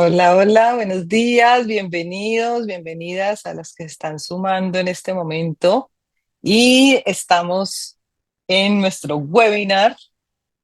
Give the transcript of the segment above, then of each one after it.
Hola, hola, buenos días, bienvenidos, bienvenidas a las que están sumando en este momento. Y estamos en nuestro webinar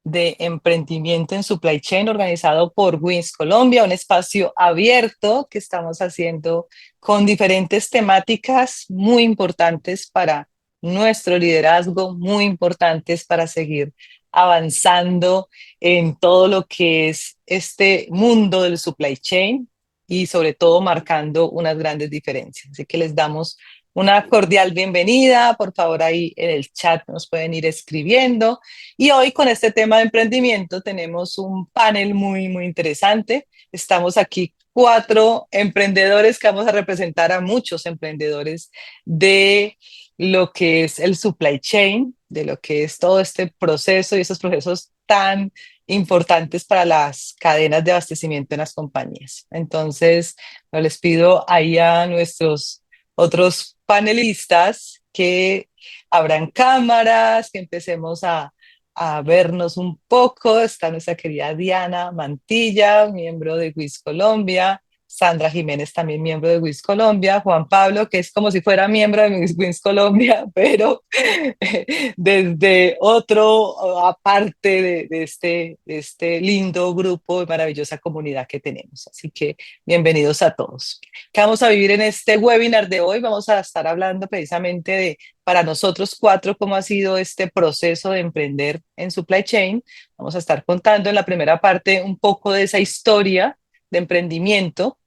de emprendimiento en supply chain organizado por Wins Colombia, un espacio abierto que estamos haciendo con diferentes temáticas muy importantes para nuestro liderazgo, muy importantes para seguir avanzando en todo lo que es este mundo del supply chain y sobre todo marcando unas grandes diferencias. Así que les damos una cordial bienvenida. Por favor, ahí en el chat nos pueden ir escribiendo. Y hoy con este tema de emprendimiento tenemos un panel muy, muy interesante. Estamos aquí cuatro emprendedores que vamos a representar a muchos emprendedores de lo que es el supply chain, de lo que es todo este proceso y esos procesos tan importantes para las cadenas de abastecimiento en las compañías. Entonces, yo les pido ahí a nuestros otros panelistas que abran cámaras, que empecemos a vernos un poco. Está nuestra querida Diana Mantilla, miembro de WIS Colombia, Sandra Jiménez, también miembro de WIS Colombia, Juan Pablo, que es como si fuera miembro de WIS Colombia, pero desde otro, aparte de este lindo grupo y maravillosa comunidad que tenemos. Así que bienvenidos a todos. ¿Qué vamos a vivir en este webinar de hoy? Vamos a estar hablando precisamente de para nosotros cuatro cómo ha sido este proceso de emprender en supply chain. Vamos a estar contando en la primera parte un poco de esa historia de emprendimiento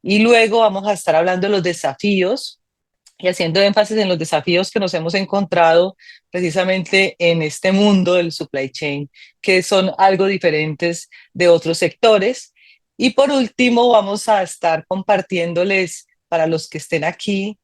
y luego vamos a estar hablando de los desafíos y haciendo énfasis en los desafíos que nos hemos encontrado precisamente en este mundo del supply chain, que son algo diferentes de otros sectores. Y por último, vamos a estar compartiéndoles para los que estén aquí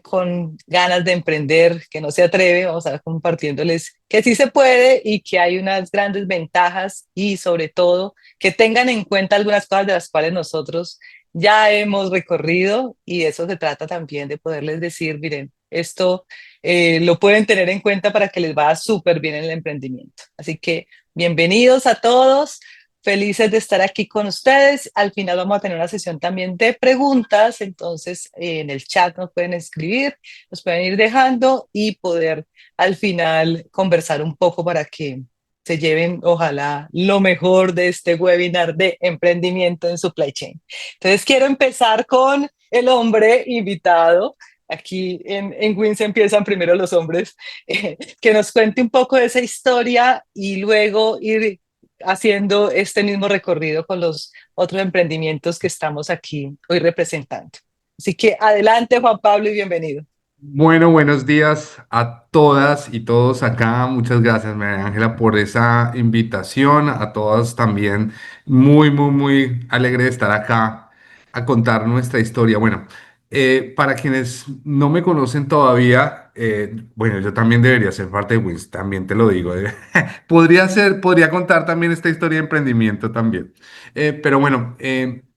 con ganas de emprender, que no se atreve, vamos a estar compartiéndoles que sí se puede y que hay unas grandes ventajas y sobre todo que tengan en cuenta algunas cosas de las cuales nosotros ya hemos recorrido y eso se trata también de poderles decir, miren, esto lo pueden tener en cuenta para que les vaya súper bien en el emprendimiento. Así que bienvenidos a todos, felices de estar aquí con ustedes. Al final vamos a tener una sesión también de preguntas, entonces en el chat nos pueden escribir, nos pueden ir dejando y poder al final conversar un poco para que se lleven, ojalá, lo mejor de este webinar de emprendimiento en supply chain. Entonces quiero empezar con el hombre invitado. Aquí en Wins empiezan primero los hombres, que nos cuente un poco de esa historia y luego ir haciendo este mismo recorrido con los otros emprendimientos que estamos aquí hoy representando. Así que adelante, Juan Pablo, y bienvenido. Bueno, buenos días a todas y todos acá. Muchas gracias, María Ángela, por esa invitación. A todas también, muy alegre de estar acá a contar nuestra historia. Bueno, para quienes no me conocen todavía, bueno, yo también debería ser parte de Wins, también te lo digo. Podría contar también esta historia de emprendimiento también. Pero bueno,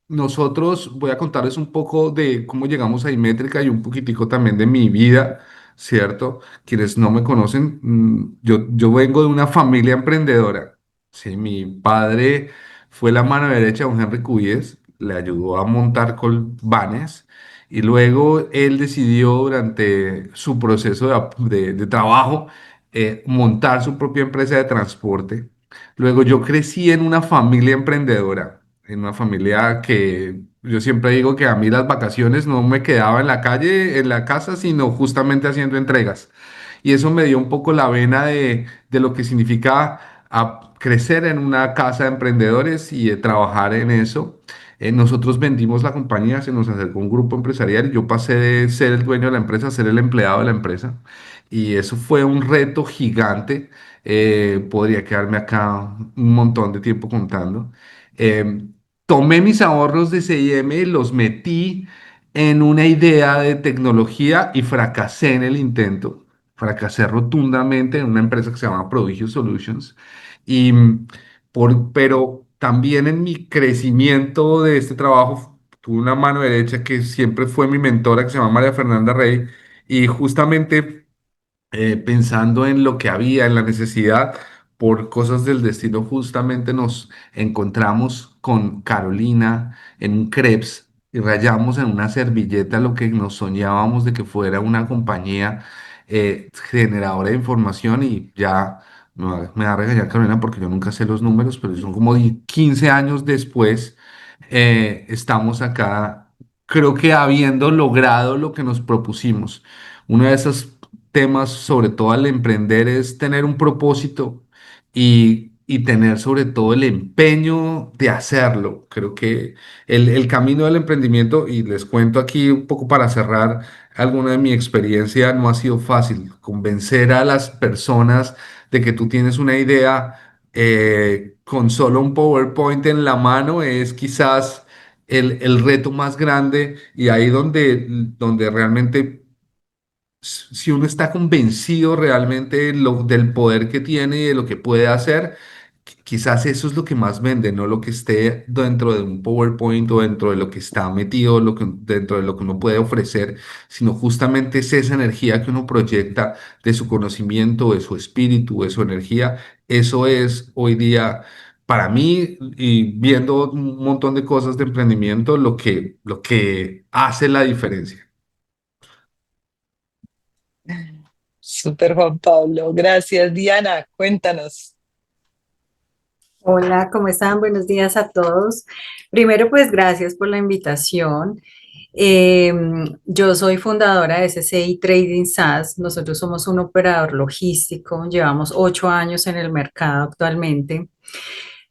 nosotros voy a contarles un poco de cómo llegamos a Imétrica y un poquitico también de mi vida, ¿cierto? Quienes no me conocen, yo vengo de una familia emprendedora. Sí, mi padre fue la mano derecha de don Henry Cuyes, le ayudó a montar Colvanes y luego él decidió durante su proceso de trabajo montar su propia empresa de transporte. Luego yo crecí en una familia emprendedora, en una familia que yo siempre digo que a mí las vacaciones no me quedaba en la calle, en la casa, sino justamente haciendo entregas. Y eso me dio un poco la vena de lo que significa crecer en una casa de emprendedores y de trabajar en eso. Nosotros vendimos la compañía, se nos acercó un grupo empresarial y yo pasé de ser el dueño de la empresa a ser el empleado de la empresa. Y eso fue un reto gigante. Podría quedarme acá un montón de tiempo contando. Eh, Tomé mis ahorros de C&M, los metí en una idea de tecnología y fracasé en el intento. Fracasé rotundamente en una empresa que se llama Prodigio Solutions. Y pero también en mi crecimiento de este trabajo tuve una mano derecha que siempre fue mi mentora, que se llama María Fernanda Rey. Y justamente pensando en lo que había, en la necesidad, por cosas del destino justamente nos encontramos con Carolina en un crepes y rayamos en una servilleta lo que nos soñábamos de que fuera una compañía generadora de información y ya me va a regañar Carolina porque yo nunca sé los números, pero son como 15 años después, estamos acá, creo que habiendo logrado lo que nos propusimos. Uno de esos temas, sobre todo al emprender, es tener un propósito y tener sobre todo el empeño de hacerlo. Creo que el camino del emprendimiento, y les cuento aquí un poco para cerrar alguna de mi experiencia, no ha sido fácil. Convencer a las personas de que tú tienes una idea con solo un PowerPoint en la mano es quizás el reto más grande y ahí donde realmente si uno está convencido realmente del poder que tiene y de lo que puede hacer, quizás eso es lo que más vende, no lo que esté dentro de un PowerPoint o dentro de lo que está metido, dentro de lo que uno puede ofrecer, sino justamente es esa energía que uno proyecta de su conocimiento, de su espíritu, de su energía. Eso es hoy día, para mí, y viendo un montón de cosas de emprendimiento, lo que hace la diferencia. Súper, Juan Pablo. Gracias, Diana. Cuéntanos. Hola, ¿cómo están? Buenos días a todos. Primero, pues gracias por la invitación. Eh, yo soy fundadora de SCI Trading SaaS. Nosotros somos un operador logístico. Llevamos 8 años en el mercado actualmente.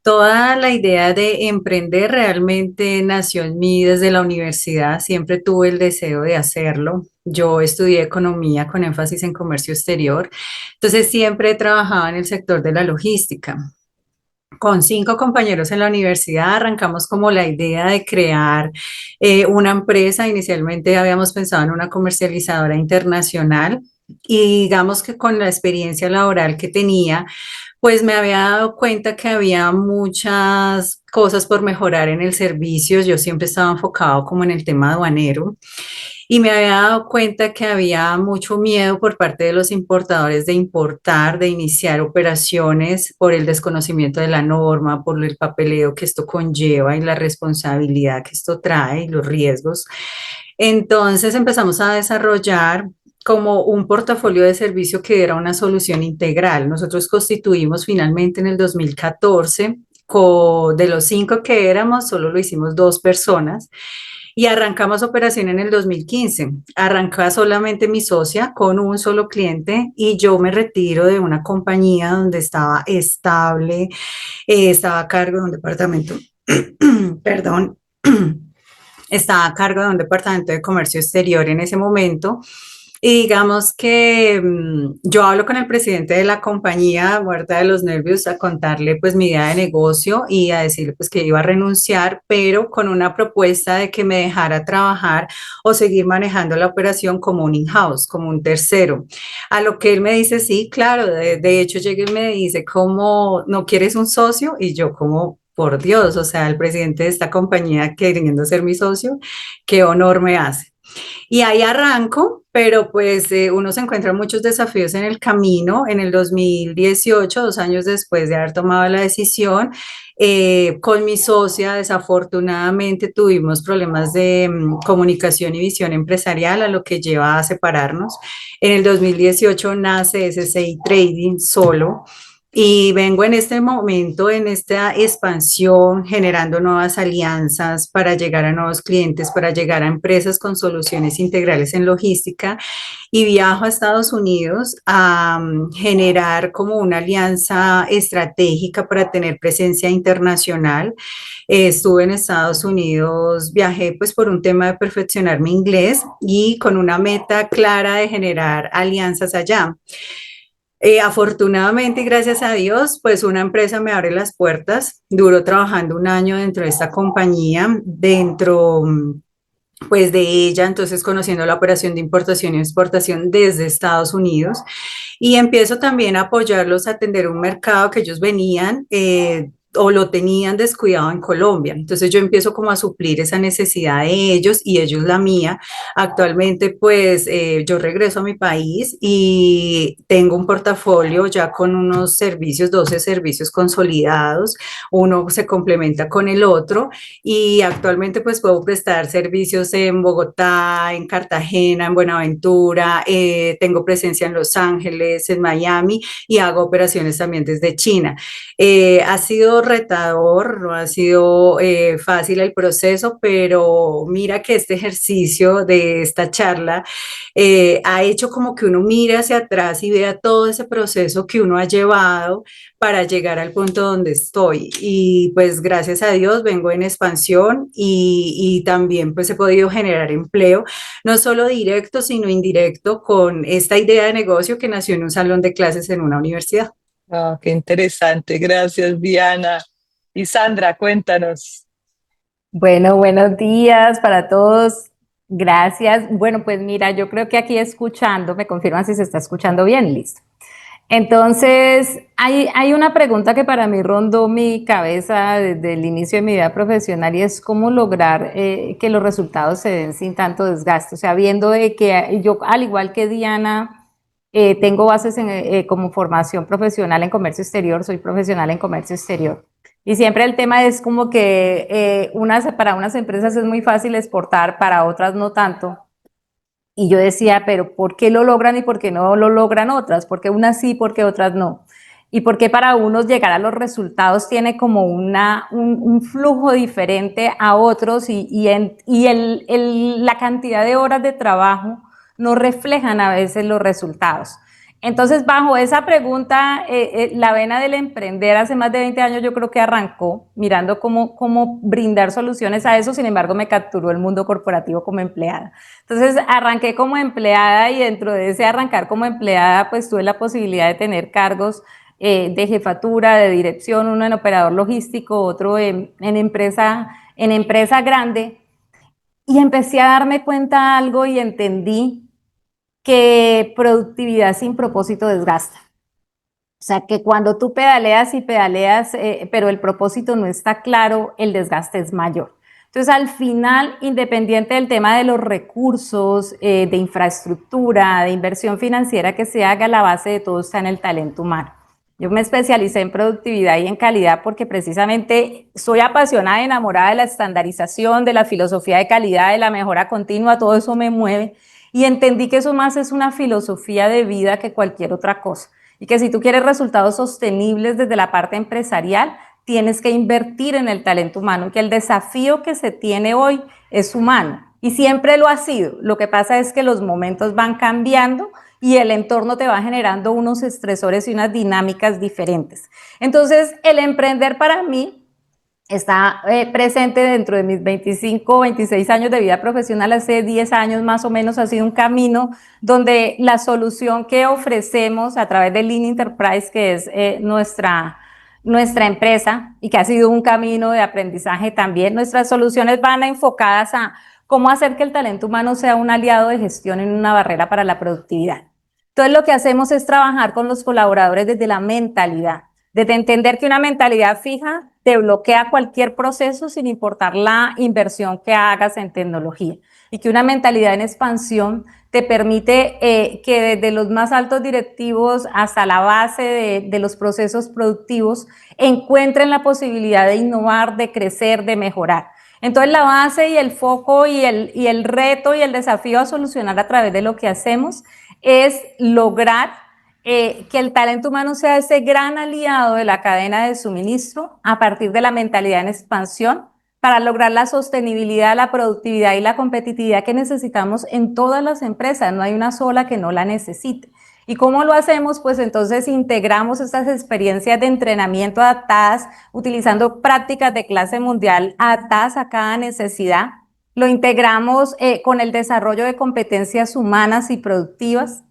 Toda la idea de emprender realmente nació en mí desde la universidad. Siempre tuve el deseo de hacerlo. Yo estudié economía con énfasis en comercio exterior. Entonces, siempre he trabajado en el sector de la logística. Con 5 compañeros en la universidad arrancamos como la idea de crear una empresa. Inicialmente habíamos pensado en una comercializadora internacional y digamos que con la experiencia laboral que tenía, pues me había dado cuenta que había muchas cosas por mejorar en el servicio. Yo siempre estaba enfocado como en el tema aduanero y me había dado cuenta que había mucho miedo por parte de los importadores de importar, de iniciar operaciones por el desconocimiento de la norma, por el papeleo que esto conlleva y la responsabilidad que esto trae y los riesgos. Entonces empezamos a desarrollar como un portafolio de servicio que era una solución integral. Nosotros constituimos finalmente en el 2014, de los 5 que éramos, solo lo hicimos 2 personas y arrancamos operación en el 2015. Arranca solamente mi socia con un solo cliente y yo me retiro de una compañía donde estaba estable, estaba a cargo de un departamento, perdón, estaba a cargo de un departamento de comercio exterior en ese momento. Y digamos que yo hablo con el presidente de la compañía, muerta de los nervios, a contarle pues mi idea de negocio y a decirle pues que iba a renunciar, pero con una propuesta de que me dejara trabajar o seguir manejando la operación como un in-house, como un tercero. A lo que él me dice, sí, claro, de hecho llega y me dice, ¿cómo no quieres un socio? Y yo como... Por Dios, o sea, el presidente de esta compañía queriendo ser mi socio, qué honor me hace. Y ahí arranco, pero pues uno se encuentra muchos desafíos en el camino. En el 2018, 2 años después de haber tomado la decisión, con mi socia desafortunadamente tuvimos problemas de comunicación y visión empresarial, a lo que lleva a separarnos. En el 2018 nace SCI Trading solo. Y vengo en este momento, en esta expansión, generando nuevas alianzas para llegar a nuevos clientes, para llegar a empresas con soluciones integrales en logística. Y viajo a Estados Unidos a generar como una alianza estratégica para tener presencia internacional. Estuve en Estados Unidos, viajé pues por un tema de perfeccionar mi inglés y con una meta clara de generar alianzas allá. Afortunadamente y gracias a Dios, pues una empresa me abre las puertas. Duró trabajando un año dentro de esta compañía, dentro pues de ella, entonces conociendo la operación de importación y exportación desde Estados Unidos y empiezo también a apoyarlos a atender un mercado que ellos venían o lo tenían descuidado en Colombia. Entonces yo empiezo como a suplir esa necesidad de ellos y ellos la mía. Actualmente pues yo regreso a mi país y tengo un portafolio ya con unos servicios, 12 servicios consolidados, uno se complementa con el otro y actualmente pues puedo prestar servicios en Bogotá, en Cartagena, en Buenaventura, tengo presencia en Los Ángeles, en Miami y hago operaciones también desde China. Ha sido retador, no ha sido fácil el proceso, pero mira que este ejercicio de esta charla ha hecho como que uno mire hacia atrás y vea todo ese proceso que uno ha llevado para llegar al punto donde estoy. Y pues gracias a Dios vengo en expansión y también pues he podido generar empleo, no solo directo, sino indirecto con esta idea de negocio que nació en un salón de clases en una universidad. Ah, qué interesante, gracias Diana. Y Sandra, cuéntanos. Bueno, buenos días para todos. Gracias. Bueno, pues mira, yo creo que aquí escuchando, me confirman si se está escuchando bien, listo. Entonces, hay una pregunta que para mí rondó mi cabeza desde el inicio de mi vida profesional y es cómo lograr que los resultados se den sin tanto desgaste. O sea, viendo de que yo, al igual que Diana, tengo bases como formación profesional en comercio exterior, soy profesional en comercio exterior. Y siempre el tema es como que para unas empresas es muy fácil exportar, para otras no tanto. Y yo decía, pero ¿por qué lo logran y por qué no lo logran otras? ¿Por qué unas sí, por qué otras no? Y por qué para unos llegar a los resultados tiene como un flujo diferente a otros la cantidad de horas de trabajo no reflejan a veces los resultados. Entonces, bajo esa pregunta, la vena del emprender hace más de 20 años yo creo que arrancó mirando cómo brindar soluciones a eso. Sin embargo, me capturó el mundo corporativo como empleada. Entonces, arranqué como empleada y dentro de ese arrancar como empleada, pues tuve la posibilidad de tener cargos de jefatura, de dirección, uno en operador logístico, otro en empresa grande. Y empecé a darme cuenta de algo y entendí que productividad sin propósito desgasta. O sea, que cuando tú pedaleas y pedaleas, pero el propósito no está claro, el desgaste es mayor. Entonces, al final, independiente del tema de los recursos, de infraestructura, de inversión financiera que se haga, la base de todo está en el talento humano. Yo me especialicé en productividad y en calidad porque precisamente soy apasionada y enamorada de la estandarización, de la filosofía de calidad, de la mejora continua, todo eso me mueve. Y entendí que eso más es una filosofía de vida que cualquier otra cosa. Y que si tú quieres resultados sostenibles desde la parte empresarial, tienes que invertir en el talento humano, que el desafío que se tiene hoy es humano. Y siempre lo ha sido. Lo que pasa es que los momentos van cambiando y el entorno te va generando unos estresores y unas dinámicas diferentes. Entonces, el emprender para mí está presente dentro de mis 25, 26 años de vida profesional. Hace 10 años más o menos ha sido un camino donde la solución que ofrecemos a través de Lean Enterprise, que es nuestra empresa y que ha sido un camino de aprendizaje también, nuestras soluciones van enfocadas a cómo hacer que el talento humano sea un aliado de gestión en una barrera para la productividad. Entonces lo que hacemos es trabajar con los colaboradores desde la mentalidad, desde entender que una mentalidad fija te bloquea cualquier proceso sin importar la inversión que hagas en tecnología, y que una mentalidad en expansión te permite que desde los más altos directivos hasta la base de los procesos productivos encuentren la posibilidad de innovar, de crecer, de mejorar. Entonces la base y el foco y el reto y el desafío a solucionar a través de lo que hacemos es lograr que el talento humano sea ese gran aliado de la cadena de suministro a partir de la mentalidad en expansión para lograr la sostenibilidad, la productividad y la competitividad que necesitamos en todas las empresas. No hay una sola que no la necesite. ¿Y cómo lo hacemos? Pues entonces integramos estas experiencias de entrenamiento adaptadas, utilizando prácticas de clase mundial adaptadas a cada necesidad. Lo integramos con el desarrollo de competencias humanas y productivas,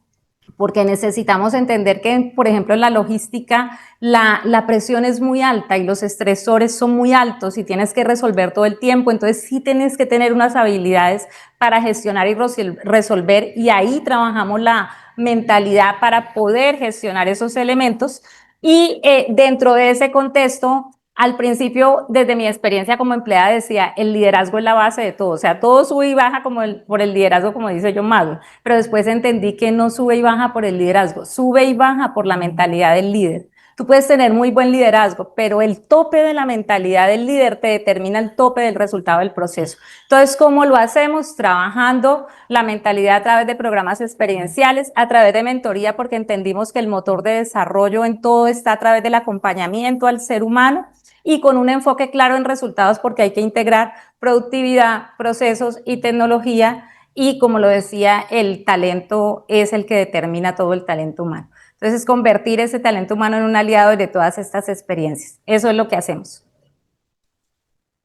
porque necesitamos entender que, por ejemplo, en la logística la presión es muy alta y los estresores son muy altos y tienes que resolver todo el tiempo. Entonces sí tienes que tener unas habilidades para gestionar y resolver, y ahí trabajamos la mentalidad para poder gestionar esos elementos. Y dentro de ese contexto Al principio, desde mi experiencia como empleada, decía, el liderazgo es la base de todo, o sea, todo sube y baja como por el liderazgo, como dice John Maxwell, pero después entendí que no sube y baja por el liderazgo, sube y baja por la mentalidad del líder. Tú puedes tener muy buen liderazgo, pero el tope de la mentalidad del líder te determina el tope del resultado del proceso. Entonces, ¿cómo lo hacemos? Trabajando la mentalidad a través de programas experienciales, a través de mentoría, porque entendimos que el motor de desarrollo en todo está a través del acompañamiento al ser humano y con un enfoque claro en resultados, porque hay que integrar productividad, procesos y tecnología, y como lo decía, el talento es el que determina todo el talento humano. Entonces, convertir ese talento humano en un aliado de todas estas experiencias. Eso es lo que hacemos.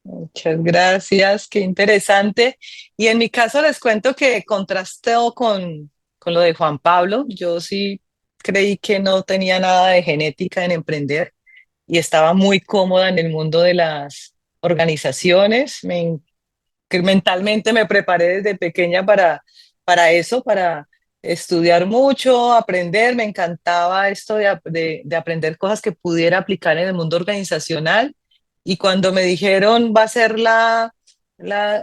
Muchas gracias, qué interesante. Y en mi caso les cuento que contrastó con lo de Juan Pablo. Yo sí creí que no tenía nada de genética en emprender y estaba muy cómoda en el mundo de las organizaciones. Que mentalmente me preparé desde pequeña para eso, para estudiar mucho, aprender. Me encantaba esto de aprender cosas que pudiera aplicar en el mundo organizacional. Y cuando me dijeron va a ser la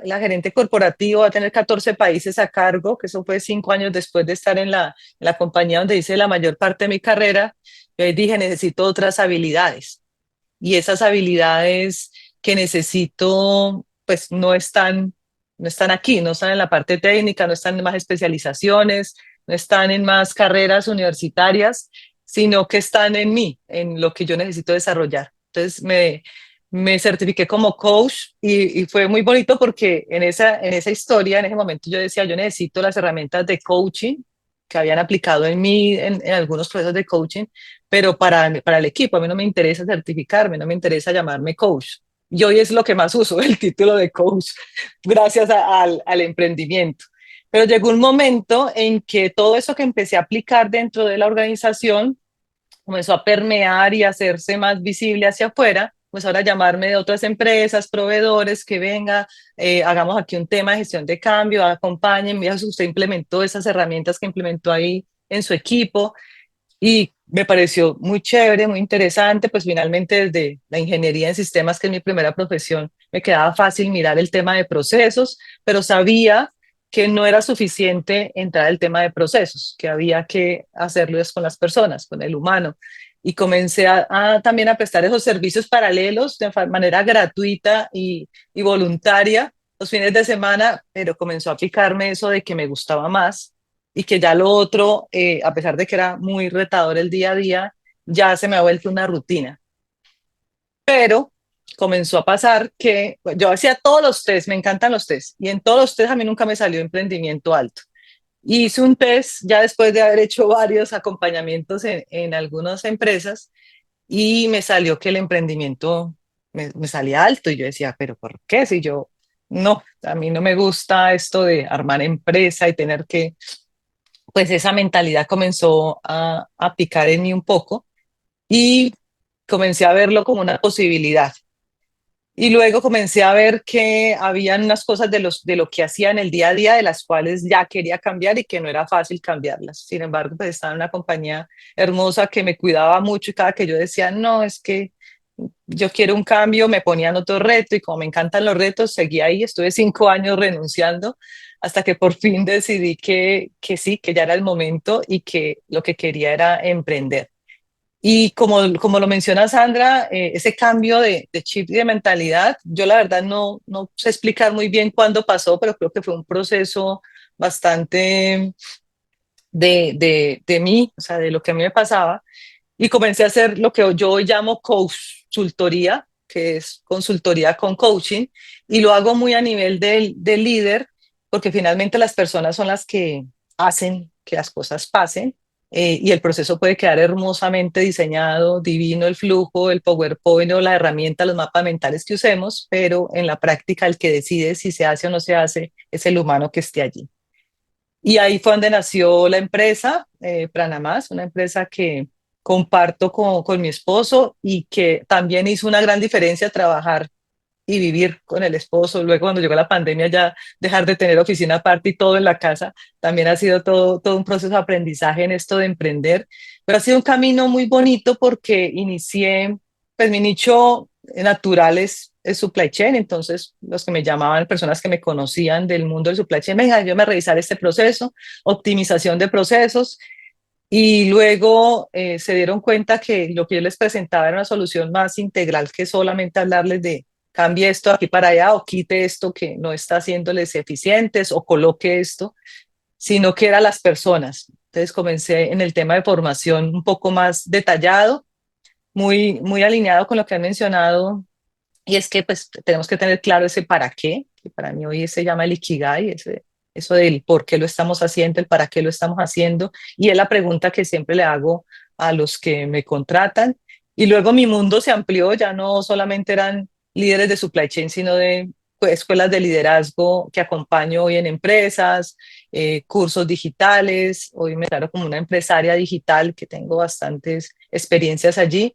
gerente corporativo, va a tener 14 países a cargo, que eso fue 5 años después de estar en la compañía donde hice la mayor parte de mi carrera, yo ahí dije, necesito otras habilidades. Y esas habilidades que necesito, pues no están aquí, no están en la parte técnica, no están en más especializaciones, no están en más carreras universitarias, sino que están en mí, en lo que yo necesito desarrollar. Entonces me certifiqué como coach y fue muy bonito porque en esa historia, en ese momento yo decía, yo necesito las herramientas de coaching que habían aplicado en mí en algunos procesos de coaching, pero para el equipo, a mí no me interesa certificarme, no me interesa llamarme coach. Y hoy es lo que más uso, el título de coach, gracias al emprendimiento. Pero llegó un momento en que todo eso que empecé a aplicar dentro de la organización comenzó a permear y a hacerse más visible hacia afuera, pues ahora llamarme de otras empresas, proveedores, que venga, hagamos aquí un tema de gestión de cambio, acompañen, mira si usted implementó esas herramientas que implementó ahí en su equipo, y me pareció muy chévere, muy interesante, pues finalmente desde la ingeniería en sistemas, que es mi primera profesión, me quedaba fácil mirar el tema de procesos, pero sabía que no era suficiente entrar al tema de procesos, que había que hacerlo es con las personas, con el humano. Y comencé también a prestar esos servicios paralelos de manera gratuita y voluntaria los fines de semana, pero comenzó a aplicarme eso de que me gustaba más y que ya lo otro, a pesar de que era muy retador el día a día, ya se me ha vuelto una rutina. Pero comenzó a pasar que pues, yo hacía todos los test, me encantan los test, y en todos los test a mí nunca me salió emprendimiento alto. Y hice un test ya después de haber hecho varios acompañamientos en algunas empresas y me salió que el emprendimiento me salía alto y yo decía, pero ¿por qué? Si yo no, a mí no me gusta esto de armar empresa y tener que, pues esa mentalidad comenzó a picar en mí un poco y comencé a verlo como una posibilidad. Y luego comencé a ver que habían unas cosas de lo que hacía en el día a día de las cuales ya quería cambiar y que no era fácil cambiarlas. Sin embargo, pues estaba en una compañía hermosa que me cuidaba mucho y cada que yo decía, no, es que yo quiero un cambio, me ponían otro reto y como me encantan los retos, seguí ahí, estuve 5 años renunciando hasta que por fin decidí que sí, que ya era el momento y que lo que quería era emprender. Y como lo menciona Sandra, ese cambio de chip y de mentalidad, yo la verdad no sé explicar muy bien cuándo pasó, pero creo que fue un proceso bastante de mí, o sea, de lo que a mí me pasaba, y comencé a hacer lo que yo hoy llamo consultoría, que es consultoría con coaching, y lo hago muy a nivel del líder, porque finalmente las personas son las que hacen que las cosas pasen, y el proceso puede quedar hermosamente diseñado, divino el flujo, el PowerPoint o la herramienta, los mapas mentales que usemos, pero en la práctica el que decide si se hace o no se hace es el humano que esté allí. Y ahí fue donde nació la empresa, Pranamas, una empresa que comparto con mi esposo y que también hizo una gran diferencia trabajar y vivir con el esposo. Luego, cuando llegó la pandemia, ya dejar de tener oficina aparte y todo en la casa, también ha sido todo un proceso de aprendizaje en esto de emprender. Pero ha sido un camino muy bonito porque inicié, pues mi nicho natural es supply chain. Entonces, los que me llamaban, personas que me conocían del mundo del supply chain, me dijeron, yo me revisar este proceso, optimización de procesos, y luego se dieron cuenta que lo que yo les presentaba era una solución más integral que solamente hablarles de cambie esto de aquí para allá o quite esto que no está haciéndoles eficientes o coloque esto, sino que eran las personas. Entonces comencé en el tema de formación un poco más detallado, muy alineado con lo que han mencionado, y es que pues tenemos que tener claro ese para qué, que para mí hoy se llama el Ikigai, eso del por qué lo estamos haciendo, el para qué lo estamos haciendo, y es la pregunta que siempre le hago a los que me contratan. Y luego mi mundo se amplió, ya no solamente eran líderes de supply chain, sino de pues, escuelas de liderazgo que acompaño hoy en empresas, cursos digitales. Hoy me declaro como una empresaria digital que tengo bastantes experiencias allí,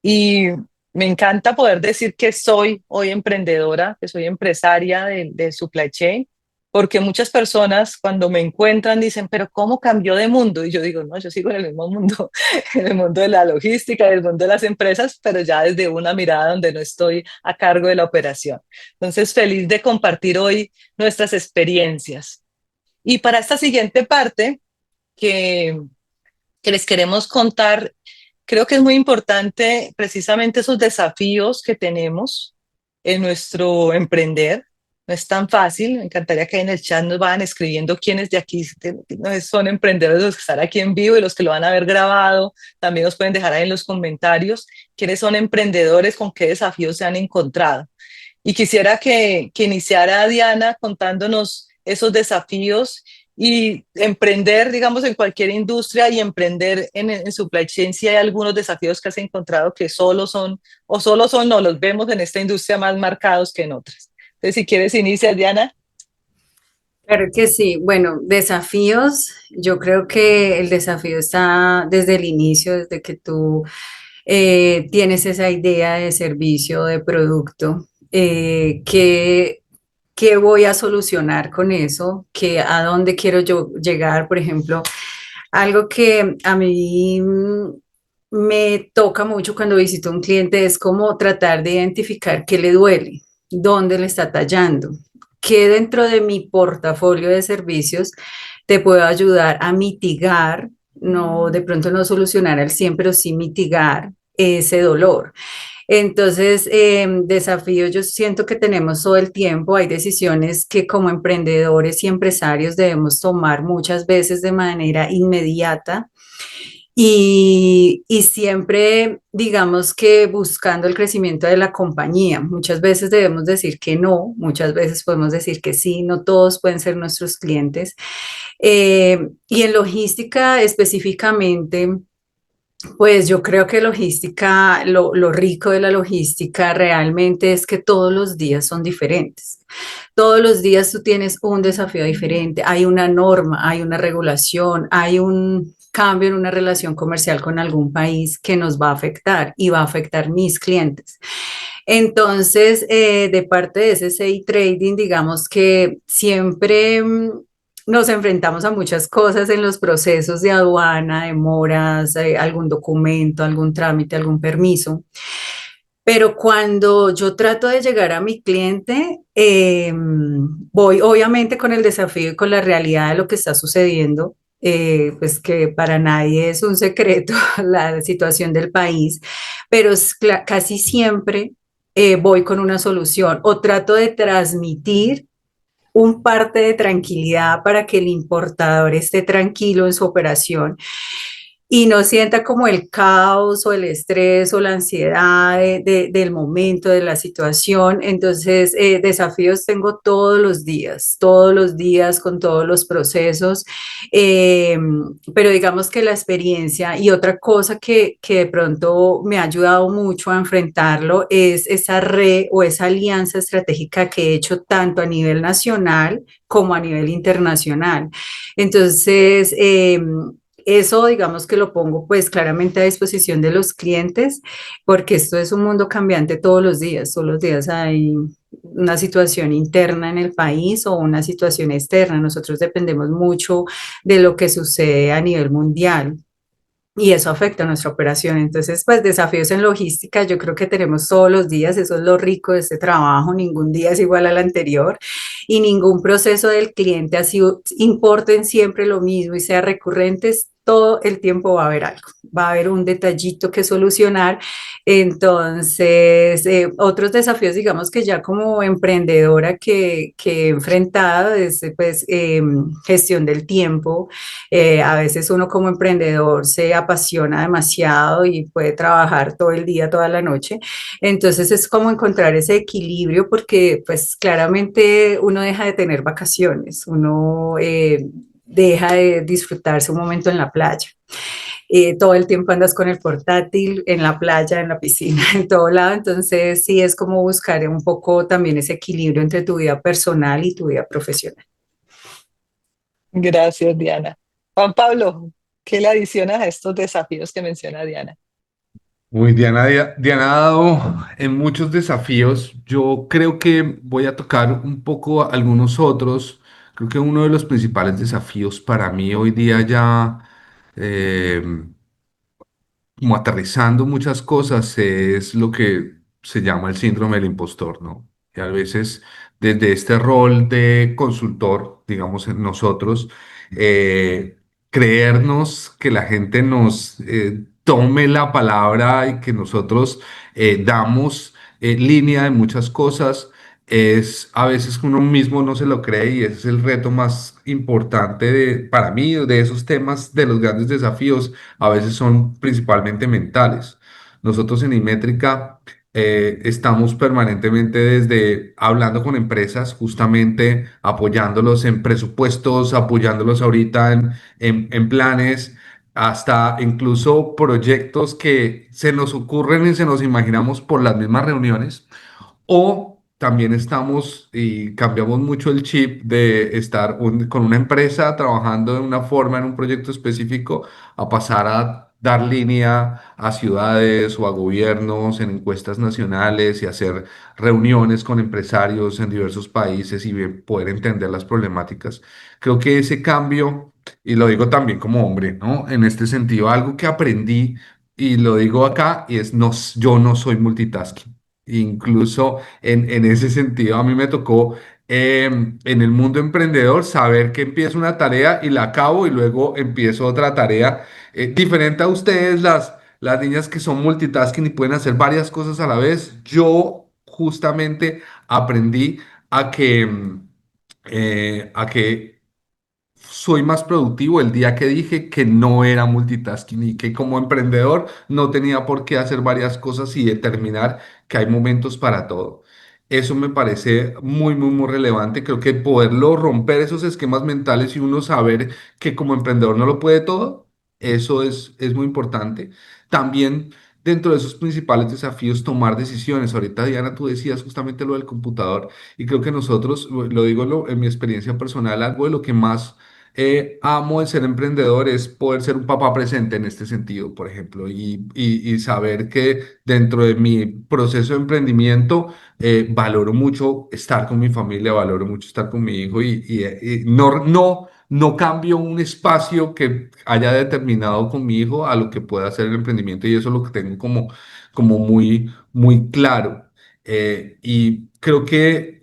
y me encanta poder decir que soy hoy emprendedora, que soy empresaria de supply chain, porque muchas personas cuando me encuentran dicen, pero ¿cómo cambió de mundo? Y yo digo, no, yo sigo en el mismo mundo, en el mundo de la logística, en el mundo de las empresas, pero ya desde una mirada donde no estoy a cargo de la operación. Entonces, feliz de compartir hoy nuestras experiencias. Y para esta siguiente parte, que que les queremos contar, creo que es muy importante precisamente esos desafíos que tenemos en nuestro emprender. No es tan fácil, me encantaría que en el chat nos vayan escribiendo quiénes de aquí son emprendedores, los que están aquí en vivo y los que lo van a ver grabado. También nos pueden dejar ahí en los comentarios quiénes son emprendedores, con qué desafíos se han encontrado. Y quisiera que iniciara Diana contándonos esos desafíos y emprender, digamos, en cualquier industria y emprender en supply chain, si hay algunos desafíos que has encontrado que solo son, no, los vemos en esta industria más marcados que en otras. Entonces, si quieres, iniciar, Diana. Claro que sí. Bueno, desafíos, yo creo que el desafío está desde el inicio, desde que tú tienes esa idea de servicio, de producto, qué voy a solucionar con eso, a dónde quiero yo llegar, por ejemplo, algo que a mí me toca mucho cuando visito a un cliente es como tratar de identificar qué le duele, dónde le está tallando, qué dentro de mi portafolio de servicios te puedo ayudar a mitigar, no de pronto no solucionar al 100, pero sí mitigar ese dolor. Entonces, desafíos yo siento que tenemos todo el tiempo. Hay decisiones que como emprendedores y empresarios debemos tomar muchas veces de manera inmediata y siempre, digamos que buscando el crecimiento de la compañía. Muchas veces debemos decir que no, muchas veces podemos decir que sí, no todos pueden ser nuestros clientes. Y en logística específicamente, pues yo creo que logística, lo rico de la logística realmente es que todos los días son diferentes. Todos los días tú tienes un desafío diferente, hay una norma, hay una regulación, hay un cambio en una relación comercial con algún país que nos va a afectar y va a afectar mis clientes. Entonces, de parte de ese SEI Trading, digamos que siempre nos enfrentamos a muchas cosas en los procesos de aduana, demoras, algún documento, algún trámite, algún permiso. Pero cuando yo trato de llegar a mi cliente, voy obviamente con el desafío y con la realidad de lo que está sucediendo, pues que para nadie es un secreto la situación del país, pero casi siempre voy con una solución o trato de transmitir un parte de tranquilidad para que el importador esté tranquilo en su operación y no sienta como el caos o el estrés o la ansiedad del momento, de la situación. Entonces, desafíos tengo todos los días con todos los procesos, eh, pero digamos que la experiencia y otra cosa que de pronto me ha ayudado mucho a enfrentarlo es esa red o esa alianza estratégica que he hecho tanto a nivel nacional como a nivel internacional. Entonces, eso digamos que lo pongo pues claramente a disposición de los clientes porque esto es un mundo cambiante todos los días hay una situación interna en el país o una situación externa. Nosotros dependemos mucho de lo que sucede a nivel mundial. y eso afecta a nuestra operación. Entonces, pues desafíos en logística yo creo que tenemos todos los días, eso es lo rico de este trabajo, ningún día es igual al anterior y ningún proceso del cliente, así importen siempre lo mismo y sea recurrente, todo el tiempo va a haber algo, va a haber un detallito que solucionar. Entonces, otros desafíos, digamos que ya como emprendedora que he enfrentado es pues gestión del tiempo. A veces uno como emprendedor se apasiona demasiado y puede trabajar todo el día, toda la noche. Entonces es como encontrar ese equilibrio porque pues claramente uno deja de tener vacaciones, uno deja de disfrutarse un momento en la playa. Todo el tiempo andas con el portátil en la playa, en la piscina, en todo lado. Entonces sí es como buscar un poco también ese equilibrio entre tu vida personal y tu vida profesional. Gracias, Diana. Juan Pablo, ¿qué le adicionas a estos desafíos que menciona Diana? Uy, Diana ha dado en muchos desafíos. Yo creo que voy a tocar un poco algunos otros. Creo que uno de los principales desafíos para mí hoy día ya, eh, como aterrizando muchas cosas, es lo que se llama el síndrome del impostor, ¿no? Y a veces desde este rol de consultor, digamos, en nosotros, creernos que la gente nos tome la palabra y que nosotros damos línea de muchas cosas. Es a veces que uno mismo no se lo cree y ese es el reto más importante para mí, de esos temas, de los grandes desafíos a veces son principalmente mentales. Nosotros en Imétrica estamos permanentemente desde hablando con empresas, justamente apoyándolos en presupuestos, apoyándolos ahorita en planes, hasta incluso proyectos que se nos ocurren y se nos imaginamos por las mismas reuniones. O también estamos y cambiamos mucho el chip de estar con una empresa trabajando de una forma en un proyecto específico a pasar a dar línea a ciudades o a gobiernos en encuestas nacionales y hacer reuniones con empresarios en diversos países y poder entender las problemáticas. Creo que ese cambio, y lo digo también como hombre, ¿no? En este sentido, algo que aprendí y lo digo acá y es no, yo no soy multitasking. Incluso en ese sentido, a mí me tocó en el mundo emprendedor saber que empiezo una tarea y la acabo y luego empiezo otra tarea. Diferente a ustedes, las niñas que son multitasking y pueden hacer varias cosas a la vez, yo justamente aprendí a que soy más productivo el día que dije que no era multitasking y que como emprendedor no tenía por qué hacer varias cosas y determinar que hay momentos para todo. Eso me parece muy, muy, muy relevante. Creo que poderlo romper esos esquemas mentales y uno saber que como emprendedor no lo puede todo, eso es muy importante. También dentro de esos principales desafíos, tomar decisiones. Ahorita, Diana, tú decías justamente lo del computador y creo que nosotros, lo digo en mi experiencia personal, algo de lo que más amo de ser emprendedor es poder ser un papá presente en este sentido, por ejemplo, y saber que dentro de mi proceso de emprendimiento valoro mucho estar con mi familia, valoro mucho estar con mi hijo y no cambio un espacio que haya determinado con mi hijo a lo que pueda hacer el emprendimiento y eso es lo que tengo como muy, muy claro. Y creo que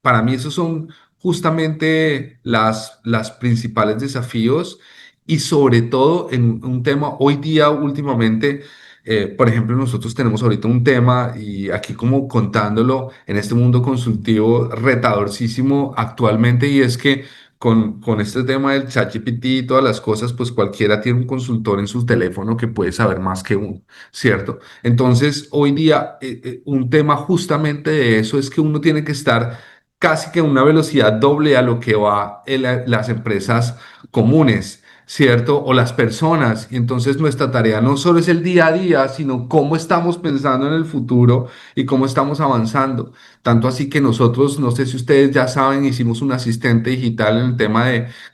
para mí esos son justamente las principales desafíos y sobre todo en un tema hoy día últimamente, por ejemplo, nosotros tenemos ahorita un tema y aquí como contándolo en este mundo consultivo retadorcísimo actualmente y es que con este tema del ChatGPT y todas las cosas, pues cualquiera tiene un consultor en su teléfono que puede saber más que uno, ¿cierto? Entonces, hoy día, un tema justamente de eso es que uno tiene que estar casi que a una velocidad doble a lo que va en las empresas comunes, ¿cierto? O las personas. Y entonces nuestra tarea no solo es el día a día, sino cómo estamos pensando en el futuro y cómo estamos avanzando. Tanto así que nosotros, no sé si ustedes ya saben, hicimos un asistente digital en el tema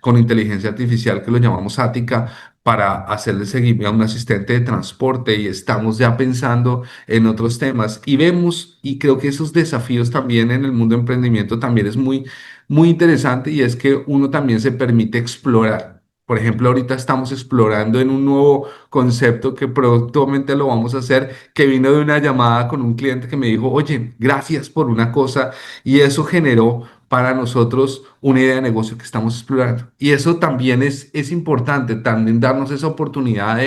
con inteligencia artificial que lo llamamos Ática para hacerle seguimiento a un asistente de transporte y estamos ya pensando en otros temas y vemos, y creo que esos desafíos también en el mundo de emprendimiento también es muy, muy interesante y es que uno también se permite explorar. Por ejemplo, ahorita estamos explorando en un nuevo concepto que prontamente lo vamos a hacer, que vino de una llamada con un cliente que me dijo, oye, gracias por una cosa, y eso generó para nosotros una idea de negocio que estamos explorando. Y eso también es importante, también darnos esa oportunidad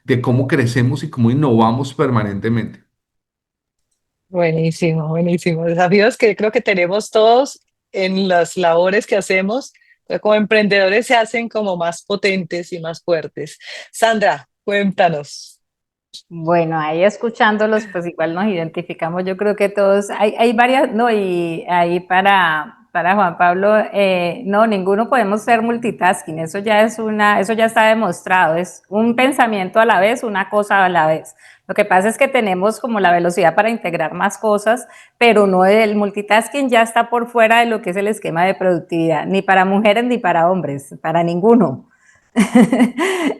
de cómo crecemos y cómo innovamos permanentemente. Buenísimo, buenísimo. Desafíos que creo que tenemos todos en las labores que hacemos, pero como emprendedores se hacen como más potentes y más fuertes. Sandra, cuéntanos. Bueno, ahí escuchándolos, pues igual nos identificamos. Yo creo que todos, hay varias, no, y ahí para Juan Pablo, no, ninguno podemos ser multitasking. Eso ya está demostrado. Es un pensamiento a la vez, una cosa a la vez. Lo que pasa es que tenemos como la velocidad para integrar más cosas, pero no, el multitasking ya está por fuera de lo que es el esquema de productividad, ni para mujeres ni para hombres, para ninguno.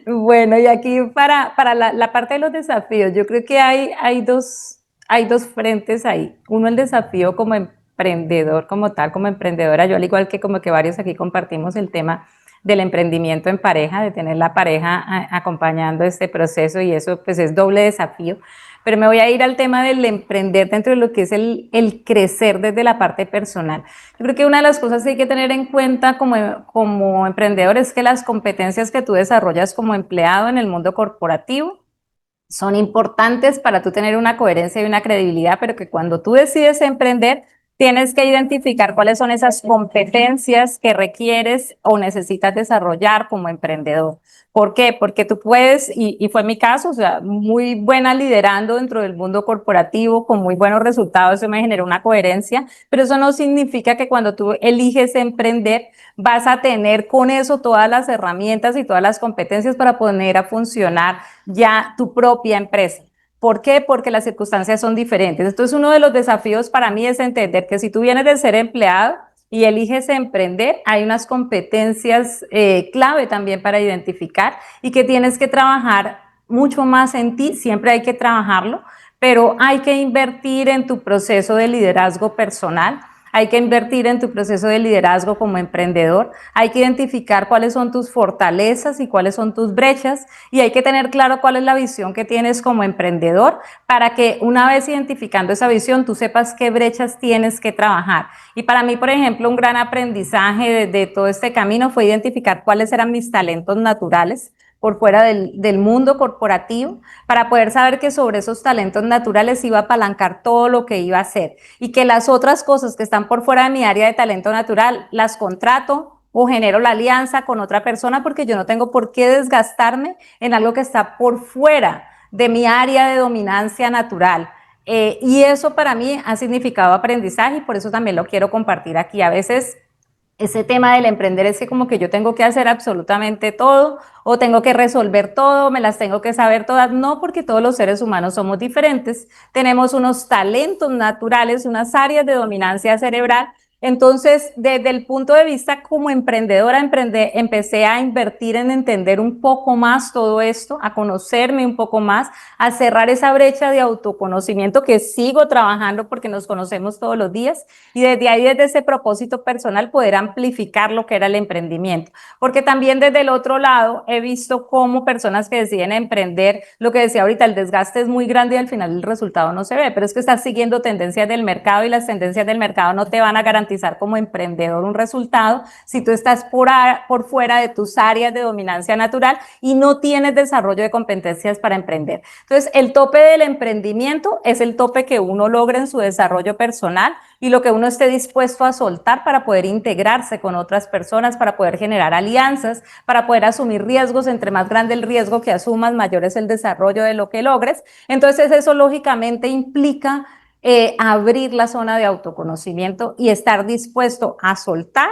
Bueno, y aquí para la parte de los desafíos, yo creo que hay dos frentes ahí. Uno, el desafío como emprendedor, como tal, como emprendedora. Yo, al igual que como que varios aquí compartimos el tema del emprendimiento en pareja, de tener la pareja acompañando este proceso, y eso pues es doble desafío. Pero me voy a ir al tema del emprender dentro de lo que es el crecer desde la parte personal. Yo creo que una de las cosas que hay que tener en cuenta como emprendedor es que las competencias que tú desarrollas como empleado en el mundo corporativo son importantes para tú tener una coherencia y una credibilidad, pero que cuando tú decides emprender, tienes que identificar cuáles son esas competencias que requieres o necesitas desarrollar como emprendedor. ¿Por qué? Porque tú puedes, y fue mi caso, o sea, muy buena liderando dentro del mundo corporativo, con muy buenos resultados, eso me generó una coherencia, pero eso no significa que cuando tú eliges emprender, vas a tener con eso todas las herramientas y todas las competencias para poner a funcionar ya tu propia empresa. ¿Por qué? Porque las circunstancias son diferentes. Entonces, uno de los desafíos para mí es entender que si tú vienes de ser empleado y eliges emprender, hay unas competencias clave también para identificar y que tienes que trabajar mucho más en ti, siempre hay que trabajarlo, pero hay que invertir en tu proceso de liderazgo personal. Hay que invertir en tu proceso de liderazgo como emprendedor, hay que identificar cuáles son tus fortalezas y cuáles son tus brechas, y hay que tener claro cuál es la visión que tienes como emprendedor para que una vez identificando esa visión tú sepas qué brechas tienes que trabajar. Y para mí, por ejemplo, un gran aprendizaje de todo este camino fue identificar cuáles eran mis talentos naturales por fuera del mundo corporativo, para poder saber que sobre esos talentos naturales iba a apalancar todo lo que iba a hacer, y que las otras cosas que están por fuera de mi área de talento natural las contrato o genero la alianza con otra persona, porque yo no tengo por qué desgastarme en algo que está por fuera de mi área de dominancia natural. Y eso para mí ha significado aprendizaje, y por eso también lo quiero compartir aquí. A veces ese tema del emprender es que como que yo tengo que hacer absolutamente todo o tengo que resolver todo, me las tengo que saber todas. No, porque todos los seres humanos somos diferentes, tenemos unos talentos naturales, unas áreas de dominancia cerebral. Entonces, desde el punto de vista como emprendedora, empecé a invertir en entender un poco más todo esto, a conocerme un poco más, a cerrar esa brecha de autoconocimiento que sigo trabajando porque nos conocemos todos los días, y desde ahí, desde ese propósito personal, poder amplificar lo que era el emprendimiento. Porque también desde el otro lado he visto cómo personas que deciden emprender, lo que decía ahorita, el desgaste es muy grande y al final el resultado no se ve, pero es que estás siguiendo tendencias del mercado, y las tendencias del mercado no te van a garantizar como emprendedor un resultado si tú estás por fuera de tus áreas de dominancia natural y no tienes desarrollo de competencias para emprender. Entonces, el tope del emprendimiento es el tope que uno logra en su desarrollo personal y lo que uno esté dispuesto a soltar para poder integrarse con otras personas, para poder generar alianzas, para poder asumir riesgos. Entre más grande el riesgo que asumas, mayor es el desarrollo de lo que logres. Entonces, eso lógicamente implica abrir la zona de autoconocimiento y estar dispuesto a soltar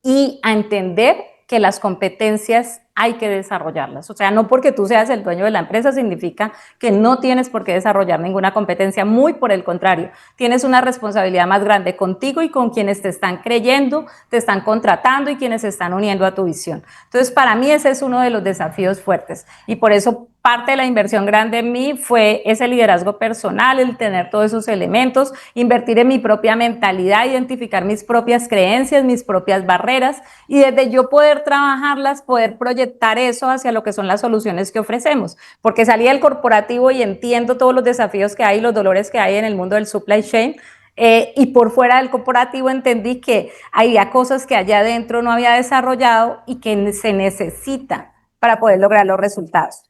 y a entender que las competencias hay que desarrollarlas. O sea, no porque tú seas el dueño de la empresa significa que no tienes por qué desarrollar ninguna competencia, muy por el contrario, tienes una responsabilidad más grande contigo y con quienes te están creyendo, te están contratando y quienes se están uniendo a tu visión. Entonces, para mí ese es uno de los desafíos fuertes, y por eso parte de la inversión grande en mí fue ese liderazgo personal, el tener todos esos elementos, invertir en mi propia mentalidad, identificar mis propias creencias, mis propias barreras y desde yo poder trabajarlas, poder proyectar eso hacia lo que son las soluciones que ofrecemos. Porque salí del corporativo y entiendo todos los desafíos que hay, los dolores que hay en el mundo del supply chain. Y por fuera del corporativo entendí que había cosas que allá adentro no había desarrollado y que se necesitan para poder lograr los resultados.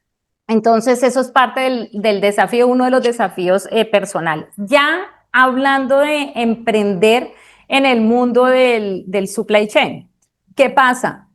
Entonces, eso es parte del desafío, uno de los desafíos personales. Ya hablando de emprender en el mundo del supply chain, ¿qué pasa?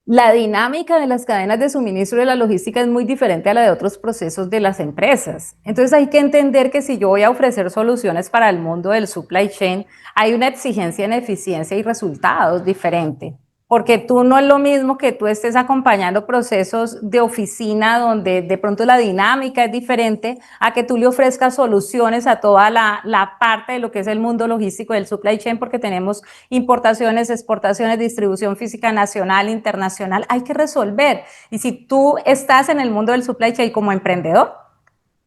La dinámica de las cadenas de suministro de la logística es muy diferente a la de otros procesos de las empresas. Entonces hay que entender que si yo voy a ofrecer soluciones para el mundo del supply chain, hay una exigencia en eficiencia y resultados diferente. Porque tú no es lo mismo que tú estés acompañando procesos de oficina donde de pronto la dinámica es diferente a que tú le ofrezcas soluciones a toda la parte de lo que es el mundo logístico del supply chain, porque tenemos importaciones, exportaciones, distribución física nacional, internacional, hay que resolver. Y si tú estás en el mundo del supply chain como emprendedor,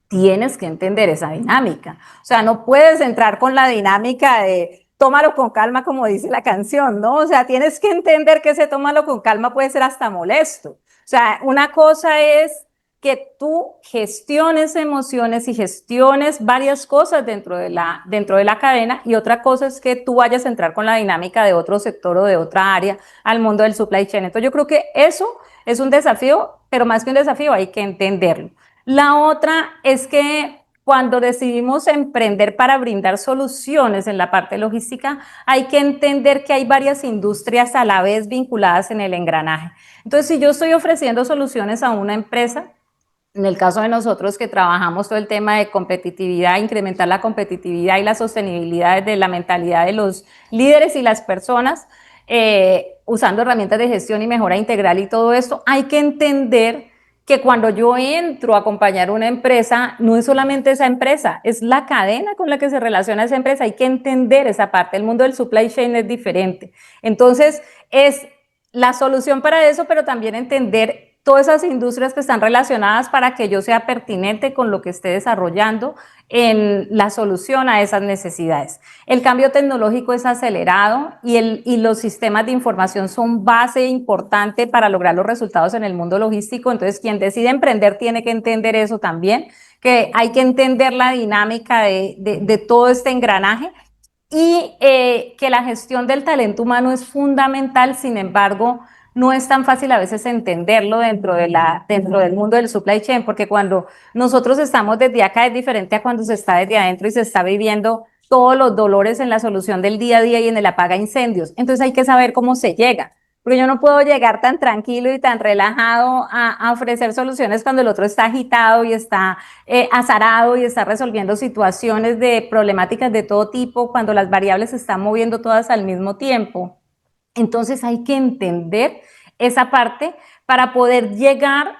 tienes que entender esa dinámica. O sea, no puedes entrar con la dinámica de tómalo con calma, como dice la canción, ¿no? O sea, tienes que entender que ese tómalo con calma puede ser hasta molesto. O sea, una cosa es que tú gestiones emociones y gestiones varias cosas dentro de la cadena y otra cosa es que tú vayas a entrar con la dinámica de otro sector o de otra área al mundo del supply chain. Entonces yo creo que eso es un desafío, pero más que un desafío hay que entenderlo. La otra es que cuando decidimos emprender para brindar soluciones en la parte logística, hay que entender que hay varias industrias a la vez vinculadas en el engranaje. Entonces, si yo estoy ofreciendo soluciones a una empresa, en el caso de nosotros que trabajamos todo el tema de competitividad, incrementar la competitividad y la sostenibilidad de la mentalidad de los líderes y las personas, usando herramientas de gestión y mejora integral y todo esto, hay que entender que cuando yo entro a acompañar una empresa, no es solamente esa empresa, es la cadena con la que se relaciona esa empresa, hay que entender esa parte, el mundo del supply chain es diferente. Entonces, es la solución para eso, pero también entender todas esas industrias que están relacionadas para que yo sea pertinente con lo que esté desarrollando en la solución a esas necesidades. El cambio tecnológico es acelerado y los sistemas de información son base importante para lograr los resultados en el mundo logístico. Entonces, quien decide emprender tiene que entender eso también, que hay que entender la dinámica de todo este engranaje y que la gestión del talento humano es fundamental. Sin embargo, no es tan fácil a veces entenderlo dentro del mundo del supply chain, porque cuando nosotros estamos desde acá es diferente a cuando se está desde adentro y se está viviendo todos los dolores en la solución del día a día y en el apaga incendios. Entonces hay que saber cómo se llega, porque yo no puedo llegar tan tranquilo y tan relajado a ofrecer soluciones cuando el otro está agitado y está azarado y está resolviendo situaciones de problemáticas de todo tipo, cuando las variables se están moviendo todas al mismo tiempo. Entonces hay que entender esa parte para poder llegar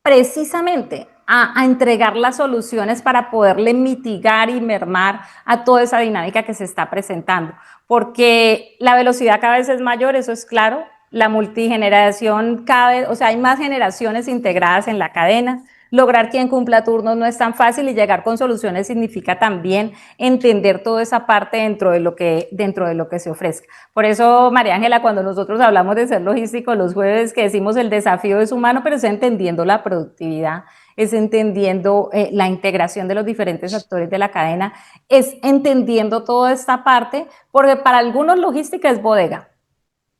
precisamente a entregar las soluciones para poderle mitigar y mermar a toda esa dinámica que se está presentando. Porque la velocidad cada vez es mayor, eso es claro, la multigeneración cada vez, o sea, hay más generaciones integradas en la cadena. Lograr quien cumpla turnos no es tan fácil y llegar con soluciones significa también entender toda esa parte dentro de lo que se ofrezca. Por eso, María Ángela, cuando nosotros hablamos de ser logístico los jueves, que decimos el desafío es humano, pero es entendiendo la productividad, es entendiendo la integración de los diferentes actores de la cadena, es entendiendo toda esta parte, porque para algunos logística es bodega.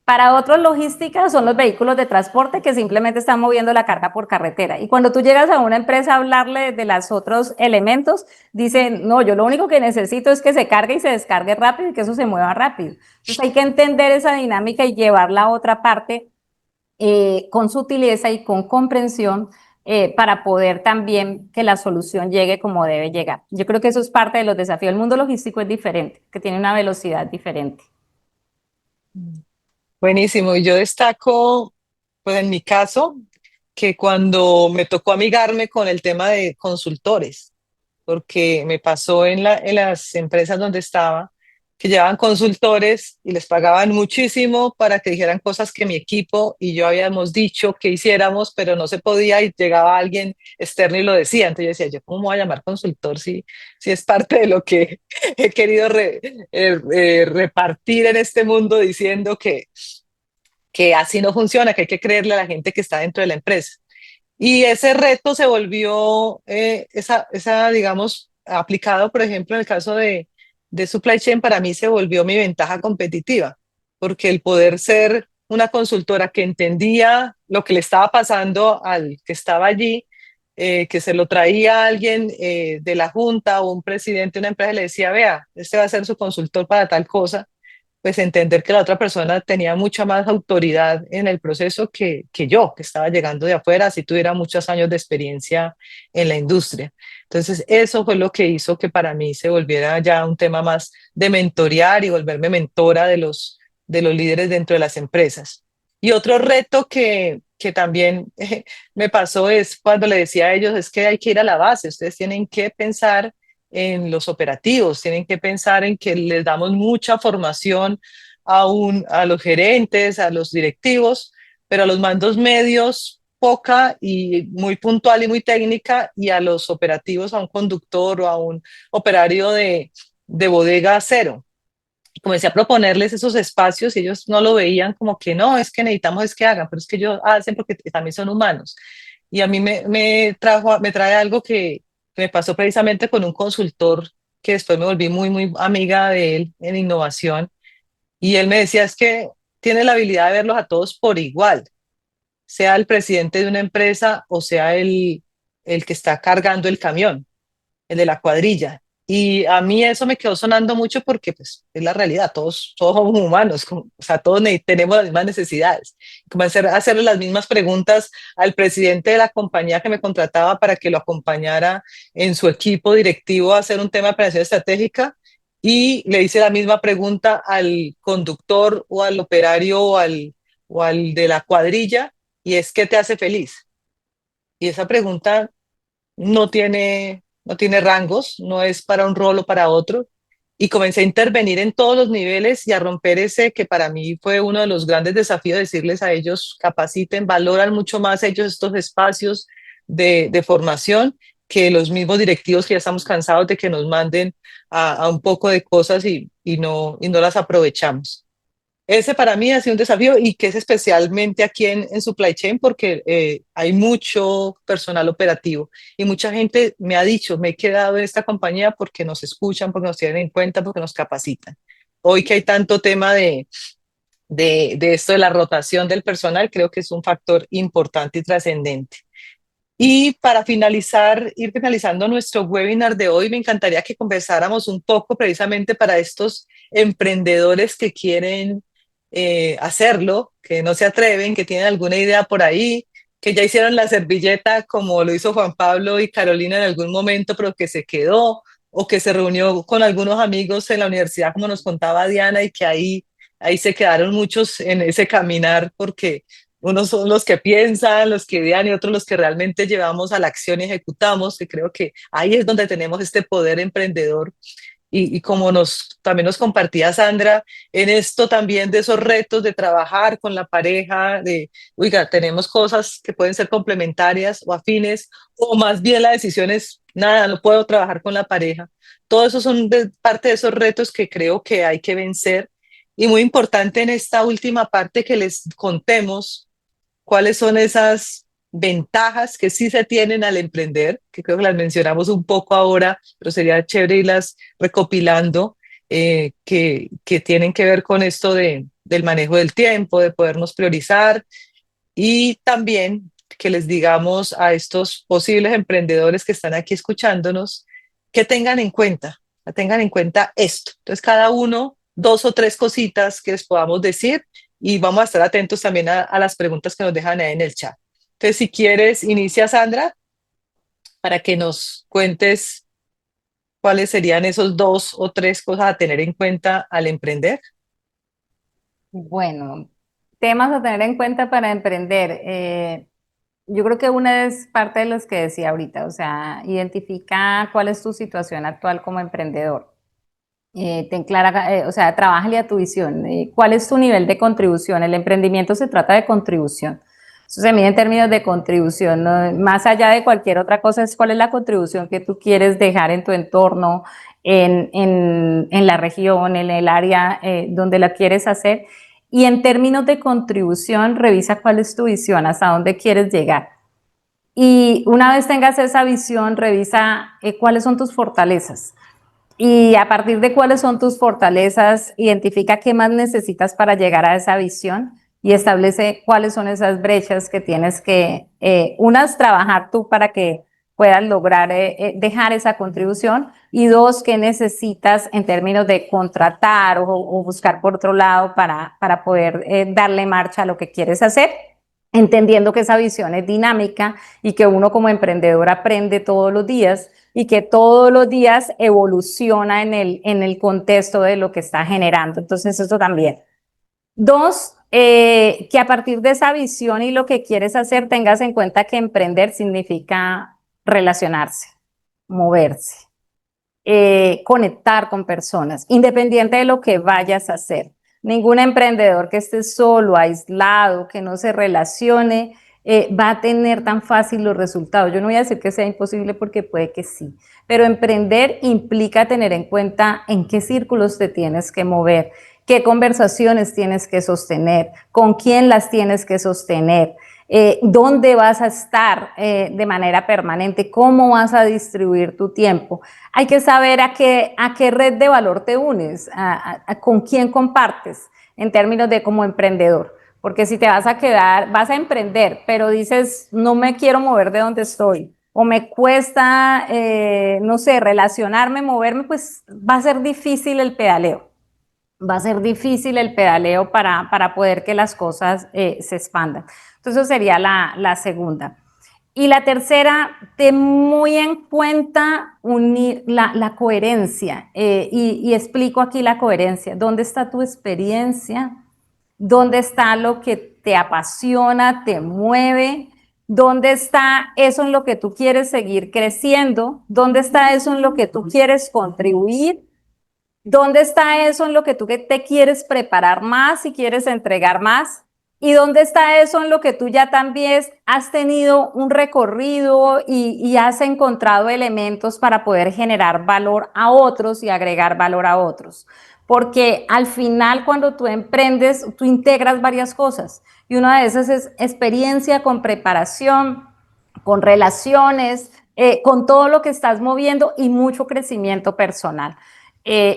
Para otros, logística son los vehículos de transporte que simplemente están moviendo la carga por carretera. Y cuando tú llegas a una empresa a hablarle de los otros elementos, dicen, no, yo lo único que necesito es que se cargue y se descargue rápido y que eso se mueva rápido. Entonces hay que entender esa dinámica y llevarla a otra parte con sutileza y con comprensión para poder también que la solución llegue como debe llegar. Yo creo que eso es parte de los desafíos. El mundo logístico es diferente, que tiene una velocidad diferente. Buenísimo. Y yo destaco, pues en mi caso, que cuando me tocó amigarme con el tema de consultores, porque me pasó en las empresas donde estaba, que llevaban consultores y les pagaban muchísimo para que dijeran cosas que mi equipo y yo habíamos dicho que hiciéramos, pero no se podía y llegaba alguien externo y lo decía. Entonces yo decía, ¿yo cómo voy a llamar consultor si es parte de lo que he querido repartir en este mundo diciendo que así no funciona, que hay que creerle a la gente que está dentro de la empresa? Y ese reto se volvió, digamos, aplicado, por ejemplo, en el caso de supply chain, para mí se volvió mi ventaja competitiva, porque el poder ser una consultora que entendía lo que le estaba pasando al que estaba allí, que se lo traía alguien de la junta o un presidente de una empresa y le decía, vea, este va a ser su consultor para tal cosa, pues entender que la otra persona tenía mucha más autoridad en el proceso que yo, que estaba llegando de afuera, así tuviera muchos años de experiencia en la industria. Entonces, eso fue lo que hizo que para mí se volviera ya un tema más de mentorear y volverme mentora de los líderes dentro de las empresas. Y otro reto que también me pasó es cuando le decía a ellos, es que hay que ir a la base, ustedes tienen que pensar en los operativos, tienen que pensar en que les damos mucha formación a los gerentes, a los directivos, pero a los mandos medios poca y muy puntual y muy técnica, y a los operativos, a un conductor o a un operario de bodega cero. Comencé a proponerles esos espacios y ellos no lo veían como que no, es que necesitamos es que hagan, pero es que ellos hacen porque también son humanos. Y a mí me trae algo que me pasó precisamente con un consultor que después me volví muy, muy amiga de él en innovación. Y él me decía, es que tiene la habilidad de verlos a todos por igual, sea el presidente de una empresa o sea el que está cargando el camión, el de la cuadrilla. Y a mí eso me quedó sonando mucho porque pues es la realidad, todos somos humanos, o sea, todos tenemos las mismas necesidades. Comencé a hacerle las mismas preguntas al presidente de la compañía que me contrataba para que lo acompañara en su equipo directivo a hacer un tema de planeación estratégica, y le hice la misma pregunta al conductor o al operario o al de la cuadrilla, y es, ¿qué te hace feliz? Y esa pregunta no tiene rangos, no es para un rol o para otro. Y comencé a intervenir en todos los niveles y a romper ese que para mí fue uno de los grandes desafíos, decirles a ellos, capaciten, valoran mucho más ellos estos espacios de formación que los mismos directivos que ya estamos cansados de que nos manden a un poco de cosas y no las aprovechamos. Ese para mí ha sido un desafío y que es especialmente aquí en supply chain porque hay mucho personal operativo y mucha gente me ha dicho, me he quedado en esta compañía porque nos escuchan, porque nos tienen en cuenta, porque nos capacitan. Hoy que hay tanto tema de esto de la rotación del personal, creo que es un factor importante y trascendente. Y para finalizar, ir finalizando nuestro webinar de hoy, me encantaría que conversáramos un poco precisamente para estos emprendedores que quieren hacerlo, que no se atreven, que tienen alguna idea por ahí, que ya hicieron la servilleta como lo hizo Juan Pablo y Carolina en algún momento, pero que se quedó, o que se reunió con algunos amigos en la universidad, como nos contaba Diana, y que ahí se quedaron muchos en ese caminar porque unos son los que piensan, los que idean y otros los que realmente llevamos a la acción y ejecutamos, que creo que ahí es donde tenemos este poder emprendedor. Y como también nos compartía Sandra, en esto también de esos retos de trabajar con la pareja, oiga, tenemos cosas que pueden ser complementarias o afines, o más bien la decisión es, nada, no puedo trabajar con la pareja. Todo eso son parte de esos retos que creo que hay que vencer. Y muy importante en esta última parte que les contemos cuáles son esas ventajas que sí se tienen al emprender, que creo que las mencionamos un poco ahora, pero sería chévere irlas recopilando, que tienen que ver con esto del manejo del tiempo, de podernos priorizar, y también que les digamos a estos posibles emprendedores que están aquí escuchándonos que tengan en cuenta esto. Entonces, cada uno, dos o tres cositas que les podamos decir, y vamos a estar atentos también a las preguntas que nos dejan ahí en el chat. Entonces, si quieres, inicia Sandra para que nos cuentes cuáles serían esos dos o tres cosas a tener en cuenta al emprender. Bueno, temas a tener en cuenta para emprender. Yo creo que una es parte de los que decía ahorita, o sea, identifica cuál es tu situación actual como emprendedor. ten clara, o sea, trabájale a tu visión. ¿Cuál es tu nivel de contribución? El emprendimiento se trata de contribución. Eso se mide en términos de contribución, ¿no? Más allá de cualquier otra cosa, es cuál es la contribución que tú quieres dejar en tu entorno, en la región, en el área donde la quieres hacer. Y en términos de contribución, revisa cuál es tu visión, hasta dónde quieres llegar. Y una vez tengas esa visión, revisa cuáles son tus fortalezas. Y a partir de cuáles son tus fortalezas, identifica qué más necesitas para llegar a esa visión y establece cuáles son esas brechas que tienes que, unas, trabajar tú para que puedas lograr dejar esa contribución, y dos, qué necesitas en términos de contratar o buscar por otro lado para poder darle marcha a lo que quieres hacer, entendiendo que esa visión es dinámica y que uno como emprendedor aprende todos los días y que todos los días evoluciona en el contexto de lo que está generando. Entonces, eso también. Dos, que a partir de esa visión y lo que quieres hacer, tengas en cuenta que emprender significa relacionarse, moverse, conectar con personas, independiente de lo que vayas a hacer. Ningún emprendedor que esté solo, aislado, que no se relacione, va a tener tan fácil los resultados. Yo no voy a decir que sea imposible, porque puede que sí, pero emprender implica tener en cuenta en qué círculos te tienes que mover, qué conversaciones tienes que sostener, con quién las tienes que sostener, dónde vas a estar de manera permanente, cómo vas a distribuir tu tiempo. Hay que saber a qué red de valor te unes, con quién compartes en términos de como emprendedor. Porque si te vas a quedar, vas a emprender, pero dices, no me quiero mover de donde estoy, o me cuesta, no sé, relacionarme, moverme, pues va a ser difícil el pedaleo. Va a ser difícil el pedaleo para poder que las cosas se expandan. Entonces, eso sería la segunda. Y la tercera, ten muy en cuenta la coherencia. Y explico aquí la coherencia. ¿Dónde está tu experiencia? ¿Dónde está lo que te apasiona, te mueve? ¿Dónde está eso en lo que tú quieres seguir creciendo? ¿Dónde está eso en lo que tú quieres contribuir? ¿Dónde está eso en lo que tú te quieres preparar más y quieres entregar más? ¿Y dónde está eso en lo que tú ya también has tenido un recorrido y has encontrado elementos para poder generar valor a otros y agregar valor a otros? Porque al final, cuando tú emprendes, tú integras varias cosas, y una de esas es experiencia con preparación, con relaciones, con todo lo que estás moviendo, y mucho crecimiento personal.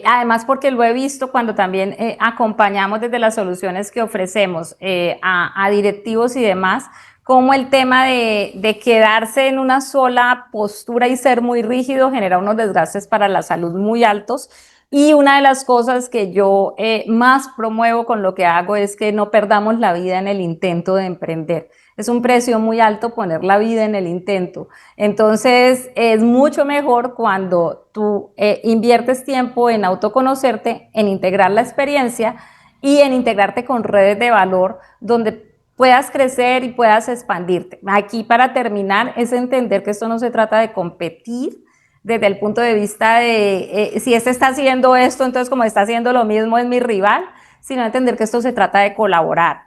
Además, porque lo he visto cuando también acompañamos desde las soluciones que ofrecemos a directivos y demás, como el tema de quedarse en una sola postura y ser muy rígido genera unos desgastes para la salud muy altos. Y una de las cosas que yo más promuevo con lo que hago es que no perdamos la vida en el intento de emprender. Es un precio muy alto poner la vida en el intento. Entonces, es mucho mejor cuando tú inviertes tiempo en autoconocerte, en integrar la experiencia y en integrarte con redes de valor donde puedas crecer y puedas expandirte. Aquí, para terminar, es entender que esto no se trata de competir desde el punto de vista de si este está haciendo esto, entonces como está haciendo lo mismo es mi rival, sino entender que esto se trata de colaborar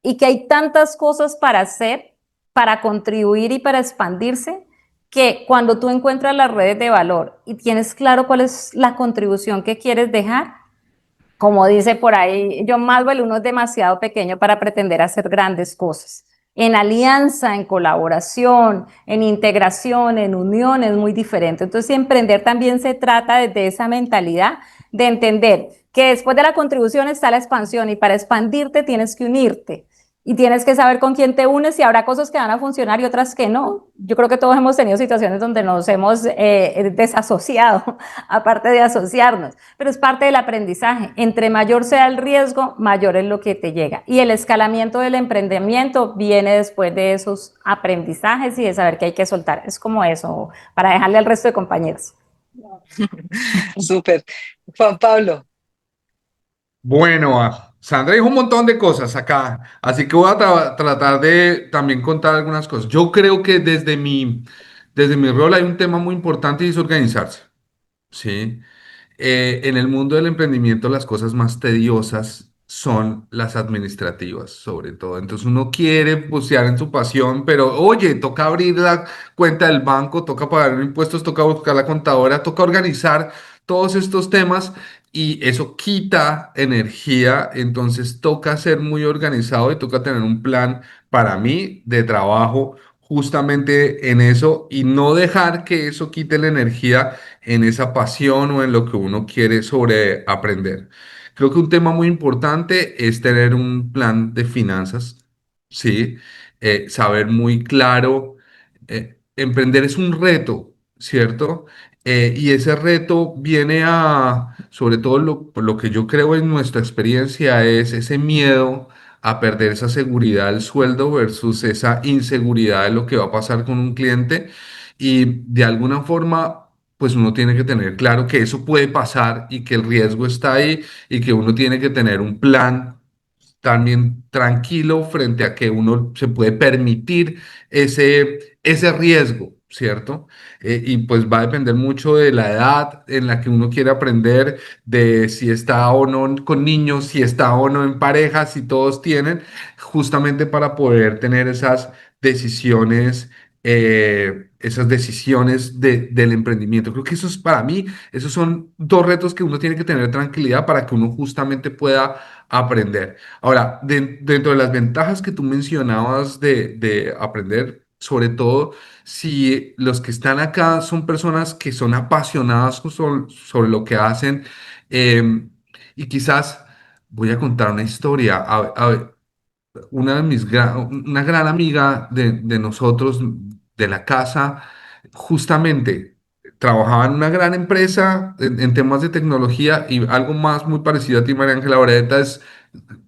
y que hay tantas cosas para hacer, para contribuir y para expandirse, que cuando tú encuentras las redes de valor y tienes claro cuál es la contribución que quieres dejar, como dice por ahí John Maxwell, uno es demasiado pequeño para pretender hacer grandes cosas. En alianza, en colaboración, en integración, en unión es muy diferente. Entonces, emprender también se trata desde esa mentalidad de entender que después de la contribución está la expansión, y para expandirte tienes que unirte y tienes que saber con quién te unes, y habrá cosas que van a funcionar y otras que no. Yo creo que todos hemos tenido situaciones donde nos hemos desasociado, aparte de asociarnos, pero es parte del aprendizaje. Entre mayor sea el riesgo, mayor es lo que te llega. Y el escalamiento del emprendimiento viene después de esos aprendizajes y de saber que hay que soltar. Es como eso, para dejarle al resto de compañeros. Súper. Juan Pablo. Bueno, Sandra dijo un montón de cosas acá, así que voy a tratar de también contar algunas cosas. Yo creo que desde mi rol hay un tema muy importante, y es organizarse, ¿sí? en el mundo del emprendimiento las cosas más tediosas son las administrativas, sobre todo. Entonces uno quiere bucear en su pasión, pero oye, toca abrir la cuenta del banco, toca pagar impuestos, toca buscar la contadora, toca organizar todos estos temas y eso quita energía. Entonces toca ser muy organizado y toca tener un plan para mí de trabajo justamente en eso y no dejar que eso quite la energía en esa pasión o en lo que uno quiere sobre aprender. Creo que un tema muy importante es tener un plan de finanzas, ¿sí? Saber muy claro, emprender es un reto, ¿cierto? Y ese reto viene a, sobre todo por lo que yo creo en nuestra experiencia, es ese miedo a perder esa seguridad del sueldo versus esa inseguridad de lo que va a pasar con un cliente. Y de alguna forma, pues uno tiene que tener claro que eso puede pasar y que el riesgo está ahí y que uno tiene que tener un plan también tranquilo frente a que uno se puede permitir ese riesgo, ¿cierto? Y pues va a depender mucho de la edad en la que uno quiere aprender, de si está o no con niños, si está o no en pareja, si todos tienen, justamente para poder tener esas decisiones del emprendimiento. Creo que eso es para mí, esos son dos retos que uno tiene que tener tranquilidad para que uno justamente pueda aprender. Ahora, dentro de las ventajas que tú mencionabas de aprender, sobre todo si los que están acá son personas que son apasionadas sobre lo que hacen, y quizás voy a contar una historia. Una gran amiga de nosotros, de la casa, justamente trabajaba en una gran empresa en temas de tecnología y algo más muy parecido a ti, María Ángela. Ahorita es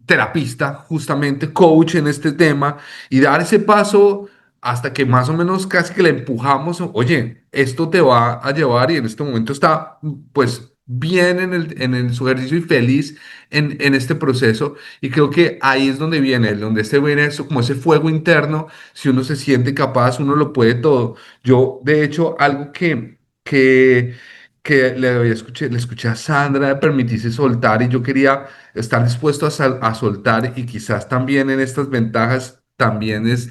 terapista, justamente coach en este tema y dar ese paso hasta que más o menos casi que le empujamos, oye, esto te va a llevar y en este momento está pues bien su ejercicio y feliz en este proceso y creo que ahí es donde este viene eso, como ese fuego interno, si uno se siente capaz, uno lo puede todo. Yo, de hecho, algo que le escuché a Sandra, de permitirse soltar y yo quería estar dispuesto a soltar y quizás también en estas ventajas también es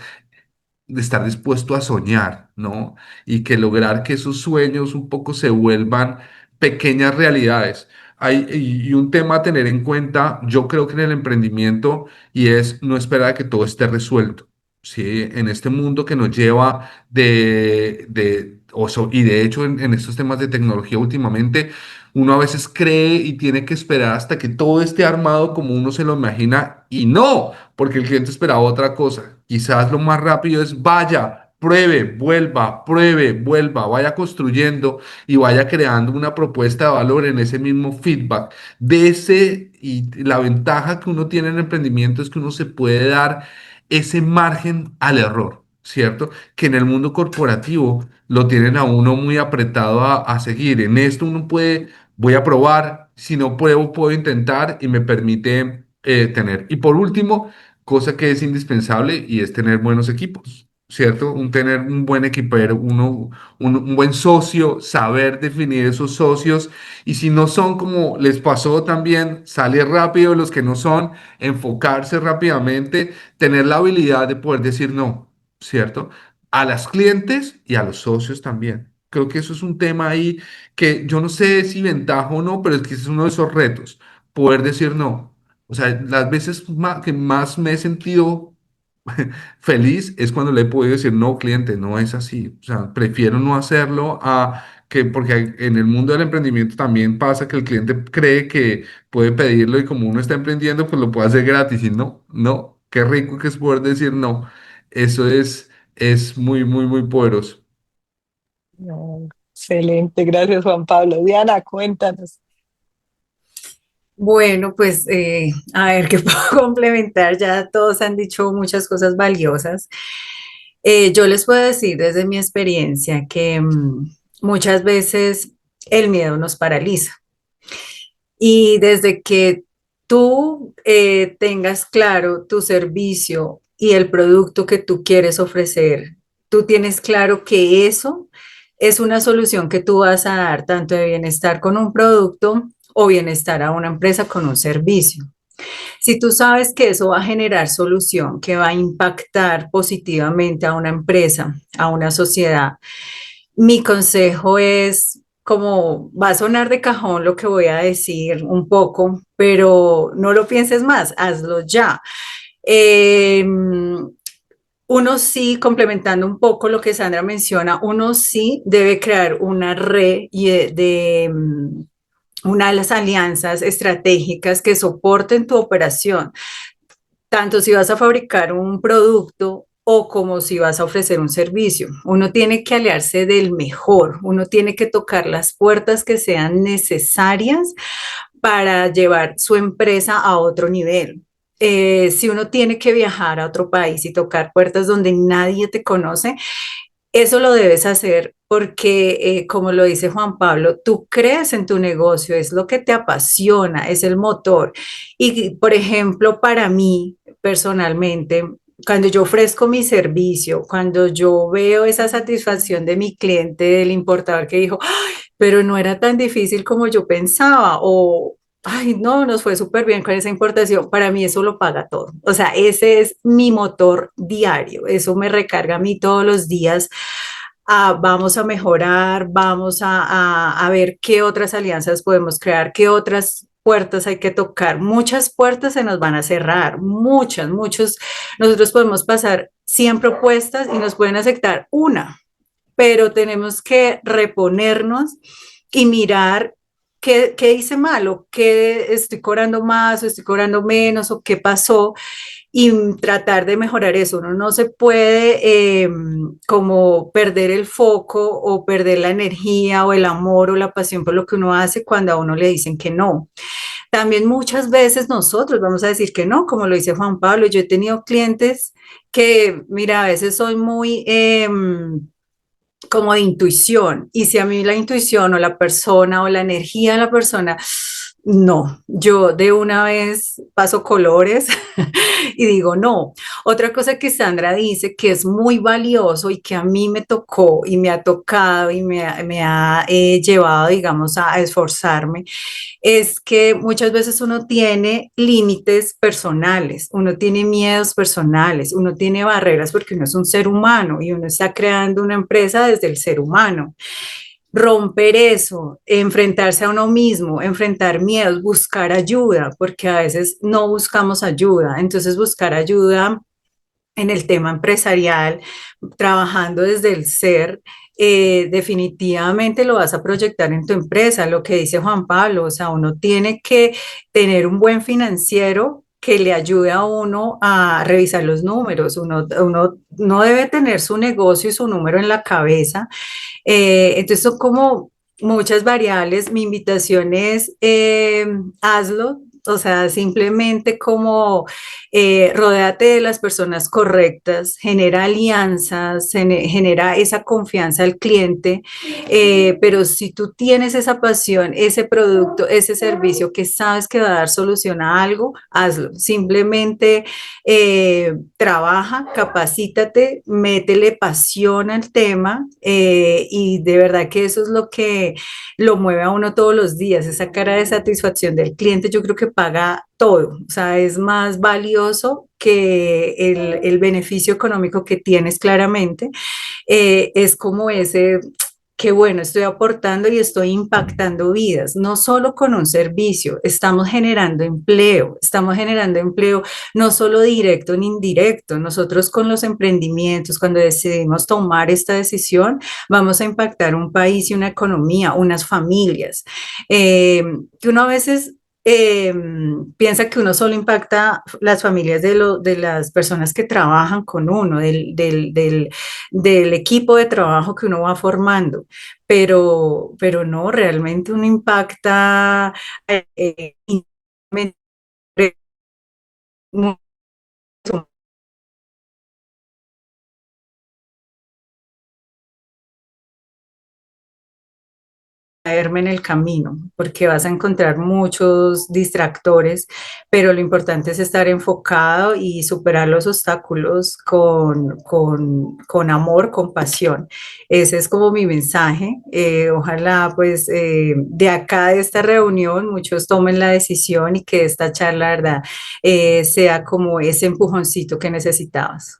de estar dispuesto a soñar, ¿no? Y que lograr que esos sueños un poco se vuelvan pequeñas realidades. Y un tema a tener en cuenta, yo creo que en el emprendimiento, y es no esperar a que todo esté resuelto. Sí, en este mundo que nos lleva y de hecho en estos temas de tecnología últimamente, uno a veces cree y tiene que esperar hasta que todo esté armado como uno se lo imagina y no, porque el cliente esperaba otra cosa. Quizás lo más rápido es vaya, pruebe, vuelva, vaya construyendo y vaya creando una propuesta de valor en ese mismo feedback. Y la ventaja que uno tiene en el emprendimiento es que uno se puede dar ese margen al error, ¿cierto? Que en el mundo corporativo lo tienen a uno muy apretado a seguir. En esto uno puede, voy a probar, si no pruebo, puedo intentar y me permite tener. Y por último, cosa que es indispensable y es tener buenos equipos, ¿cierto? Tener un buen equipero, un buen socio, saber definir esos socios y si no son como les pasó también, salir rápido los que no son, enfocarse rápidamente, tener la habilidad de poder decir no, ¿cierto? A las clientes y a los socios también. Creo que eso es un tema ahí que yo no sé si ventaja o no, pero es que ese es uno de esos retos, poder decir no. O sea, las veces que más me he sentido feliz es cuando le he podido decir, no, cliente, no es así. O sea, prefiero no hacerlo porque en el mundo del emprendimiento también pasa que el cliente cree que puede pedirlo y como uno está emprendiendo, pues lo puede hacer gratis y no, no, qué rico que es poder decir no. Eso es muy, muy, muy poderoso. No, excelente, gracias Juan Pablo. Diana, cuéntanos. Bueno, pues a ver qué puedo complementar. Ya todos han dicho muchas cosas valiosas. Yo les puedo decir desde mi experiencia que muchas veces el miedo nos paraliza. Y desde que tú tengas claro tu servicio y el producto que tú quieres ofrecer, tú tienes claro que eso es una solución que tú vas a dar tanto de bienestar con un producto o bienestar a una empresa con un servicio. Si tú sabes que eso va a generar solución, que va a impactar positivamente a una empresa, a una sociedad, mi consejo es, como va a sonar de cajón lo que voy a decir un poco, pero no lo pienses más, hazlo ya. Eh, Uno sí, complementando un poco lo que Sandra menciona, uno sí debe crear una red una de las alianzas estratégicas que soporten tu operación, tanto si vas a fabricar un producto o como si vas a ofrecer un servicio. Uno tiene que aliarse del mejor, uno tiene que tocar las puertas que sean necesarias para llevar su empresa a otro nivel. Si uno tiene que viajar a otro país y tocar puertas donde nadie te conoce, eso lo debes hacer porque, como lo dice Juan Pablo, tú crees en tu negocio, es lo que te apasiona, es el motor. Y, por ejemplo, para mí, personalmente, cuando yo ofrezco mi servicio, cuando yo veo esa satisfacción de mi cliente, del importador que dijo, "Ay, pero no era tan difícil como yo pensaba", o ay, no, nos fue súper bien con esa importación. Para mí eso lo paga todo. O sea, ese es mi motor diario. Eso me recarga a mí todos los días. Vamos a mejorar, vamos a ver qué otras alianzas podemos crear, qué otras puertas hay que tocar. Muchas puertas se nos van a cerrar, muchos. Nosotros podemos pasar 100 propuestas y nos pueden aceptar una, pero tenemos que reponernos y mirar qué hice mal o qué estoy cobrando más o estoy cobrando menos o qué pasó y tratar de mejorar eso. Uno no se puede como perder el foco o perder la energía o el amor o la pasión por lo que uno hace cuando a uno le dicen que no. También muchas veces nosotros vamos a decir que no, como lo dice Juan Pablo. Yo he tenido clientes que, mira, a veces soy muy como de intuición. Y si a mí la intuición o la persona o la energía de la persona, no, yo de una vez paso colores y digo no. Otra cosa que Sandra dice que es muy valioso y que a mí me tocó y me ha tocado y me ha llevado, digamos, a esforzarme, es que muchas veces uno tiene límites personales, uno tiene miedos personales, uno tiene barreras porque uno es un ser humano y uno está creando una empresa desde el ser humano. Romper eso, enfrentarse a uno mismo, enfrentar miedos, buscar ayuda, porque a veces no buscamos ayuda. Entonces, buscar ayuda en el tema empresarial, trabajando desde el ser, definitivamente lo vas a proyectar en tu empresa, lo que dice Juan Pablo, o sea, uno tiene que tener un buen financiero que le ayude a uno a revisar los números. Uno no debe tener su negocio y su número en la cabeza. Entonces son como muchas variables. Mi invitación es, hazlo, o sea, simplemente como rodéate de las personas correctas, genera alianzas, genera esa confianza al cliente, pero si tú tienes esa pasión, ese producto, ese servicio que sabes que va a dar solución a algo, hazlo. Simplemente trabaja, capacítate, métele pasión al tema, y de verdad que eso es lo que lo mueve a uno todos los días, esa cara de satisfacción del cliente. Yo creo que paga todo, o sea, es más valioso que el beneficio económico que tienes claramente. Es como ese, qué bueno, estoy aportando y estoy impactando vidas, no solo con un servicio, estamos generando empleo no solo directo ni indirecto. Nosotros con los emprendimientos, cuando decidimos tomar esta decisión, vamos a impactar un país y una economía, unas familias. Que uno a veces eh, piensa que uno solo impacta las familias de las personas que trabajan con uno, del equipo de trabajo que uno va formando, pero no, realmente uno impacta caerme en el camino, porque vas a encontrar muchos distractores, pero lo importante es estar enfocado y superar los obstáculos con amor, con pasión. Ese es como mi mensaje. Ojalá pues de acá de esta reunión muchos tomen la decisión y que esta charla, ¿verdad? Sea como ese empujoncito que necesitabas.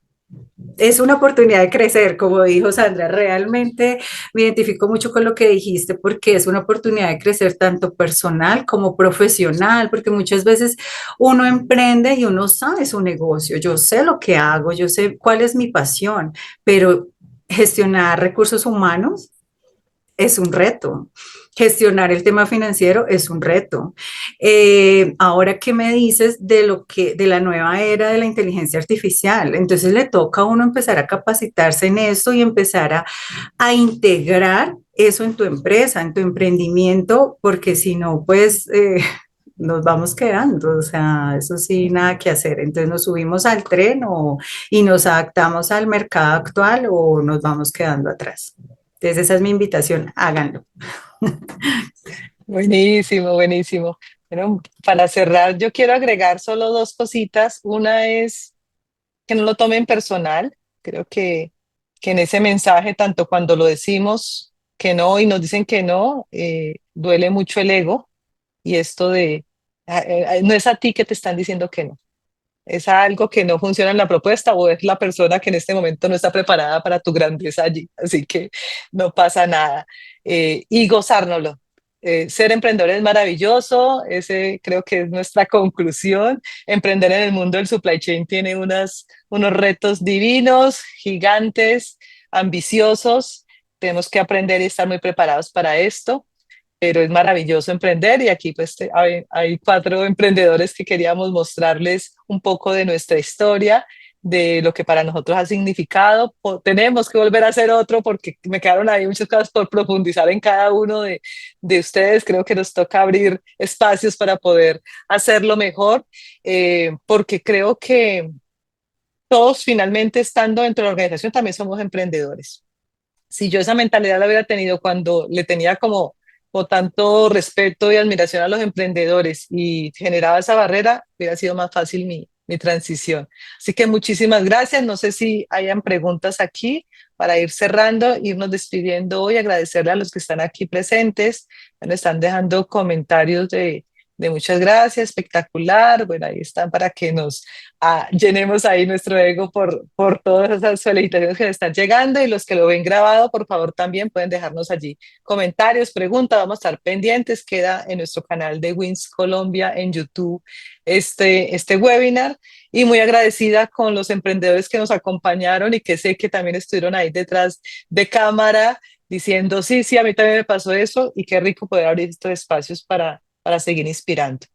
Es una oportunidad de crecer, como dijo Sandra. Realmente me identifico mucho con lo que dijiste porque es una oportunidad de crecer tanto personal como profesional, porque muchas veces uno emprende y uno sabe su negocio, yo sé lo que hago, yo sé cuál es mi pasión, pero gestionar recursos humanos es un reto. Gestionar el tema financiero es un reto. Ahora, ¿qué me dices de de la nueva era de la inteligencia artificial? Entonces le toca a uno empezar a capacitarse en esto y empezar a integrar eso en tu empresa, en tu emprendimiento, porque si no, pues nos vamos quedando, o sea, eso sí, nada que hacer. Entonces nos subimos al tren y nos adaptamos al mercado actual o nos vamos quedando atrás. Entonces esa es mi invitación, háganlo. Buenísimo, buenísimo. Bueno, para cerrar, yo quiero agregar solo dos cositas. Una es que no lo tomen personal. Creo que en ese mensaje, tanto cuando lo decimos que no y nos dicen que no, duele mucho el ego y esto de, no es a ti que te están diciendo que no. Es algo que no funciona en la propuesta o es la persona que en este momento no está preparada para tu grandeza allí. Así que no pasa nada. Y gozárnoslo. Ser emprendedor es maravilloso, ese creo que es nuestra conclusión. Emprender en el mundo del supply chain tiene unos retos divinos, gigantes, ambiciosos. Tenemos que aprender y estar muy preparados para esto, pero es maravilloso emprender y aquí pues hay cuatro emprendedores que queríamos mostrarles un poco de nuestra historia, de lo que para nosotros ha significado. Tenemos que volver a hacer otro porque me quedaron ahí muchas cosas por profundizar en cada uno de ustedes. Creo que nos toca abrir espacios para poder hacerlo mejor, porque creo que todos finalmente estando dentro de la organización también somos emprendedores. Si yo esa mentalidad la hubiera tenido cuando le tenía como tanto respeto y admiración a los emprendedores y generaba esa barrera, hubiera sido más fácil mi transición. Así que muchísimas gracias. No sé si hayan preguntas aquí para ir cerrando, irnos despidiendo hoy, agradecerle a los que están aquí presentes. Bueno, están dejando comentarios de muchas gracias, espectacular. Bueno, ahí están para que nos llenemos ahí nuestro ego por todas esas felicitaciones que nos están llegando y los que lo ven grabado, por favor, también pueden dejarnos allí comentarios, preguntas, vamos a estar pendientes, queda en nuestro canal de Wins Colombia en YouTube este webinar y muy agradecida con los emprendedores que nos acompañaron y que sé que también estuvieron ahí detrás de cámara diciendo, sí, sí, a mí también me pasó eso y qué rico poder abrir estos espacios para seguir inspirando.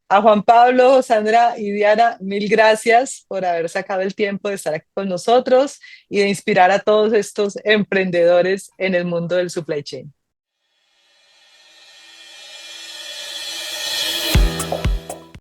A Juan Pablo, Sandra y Diana, mil gracias por haber sacado el tiempo de estar aquí con nosotros y de inspirar a todos estos emprendedores en el mundo del supply chain.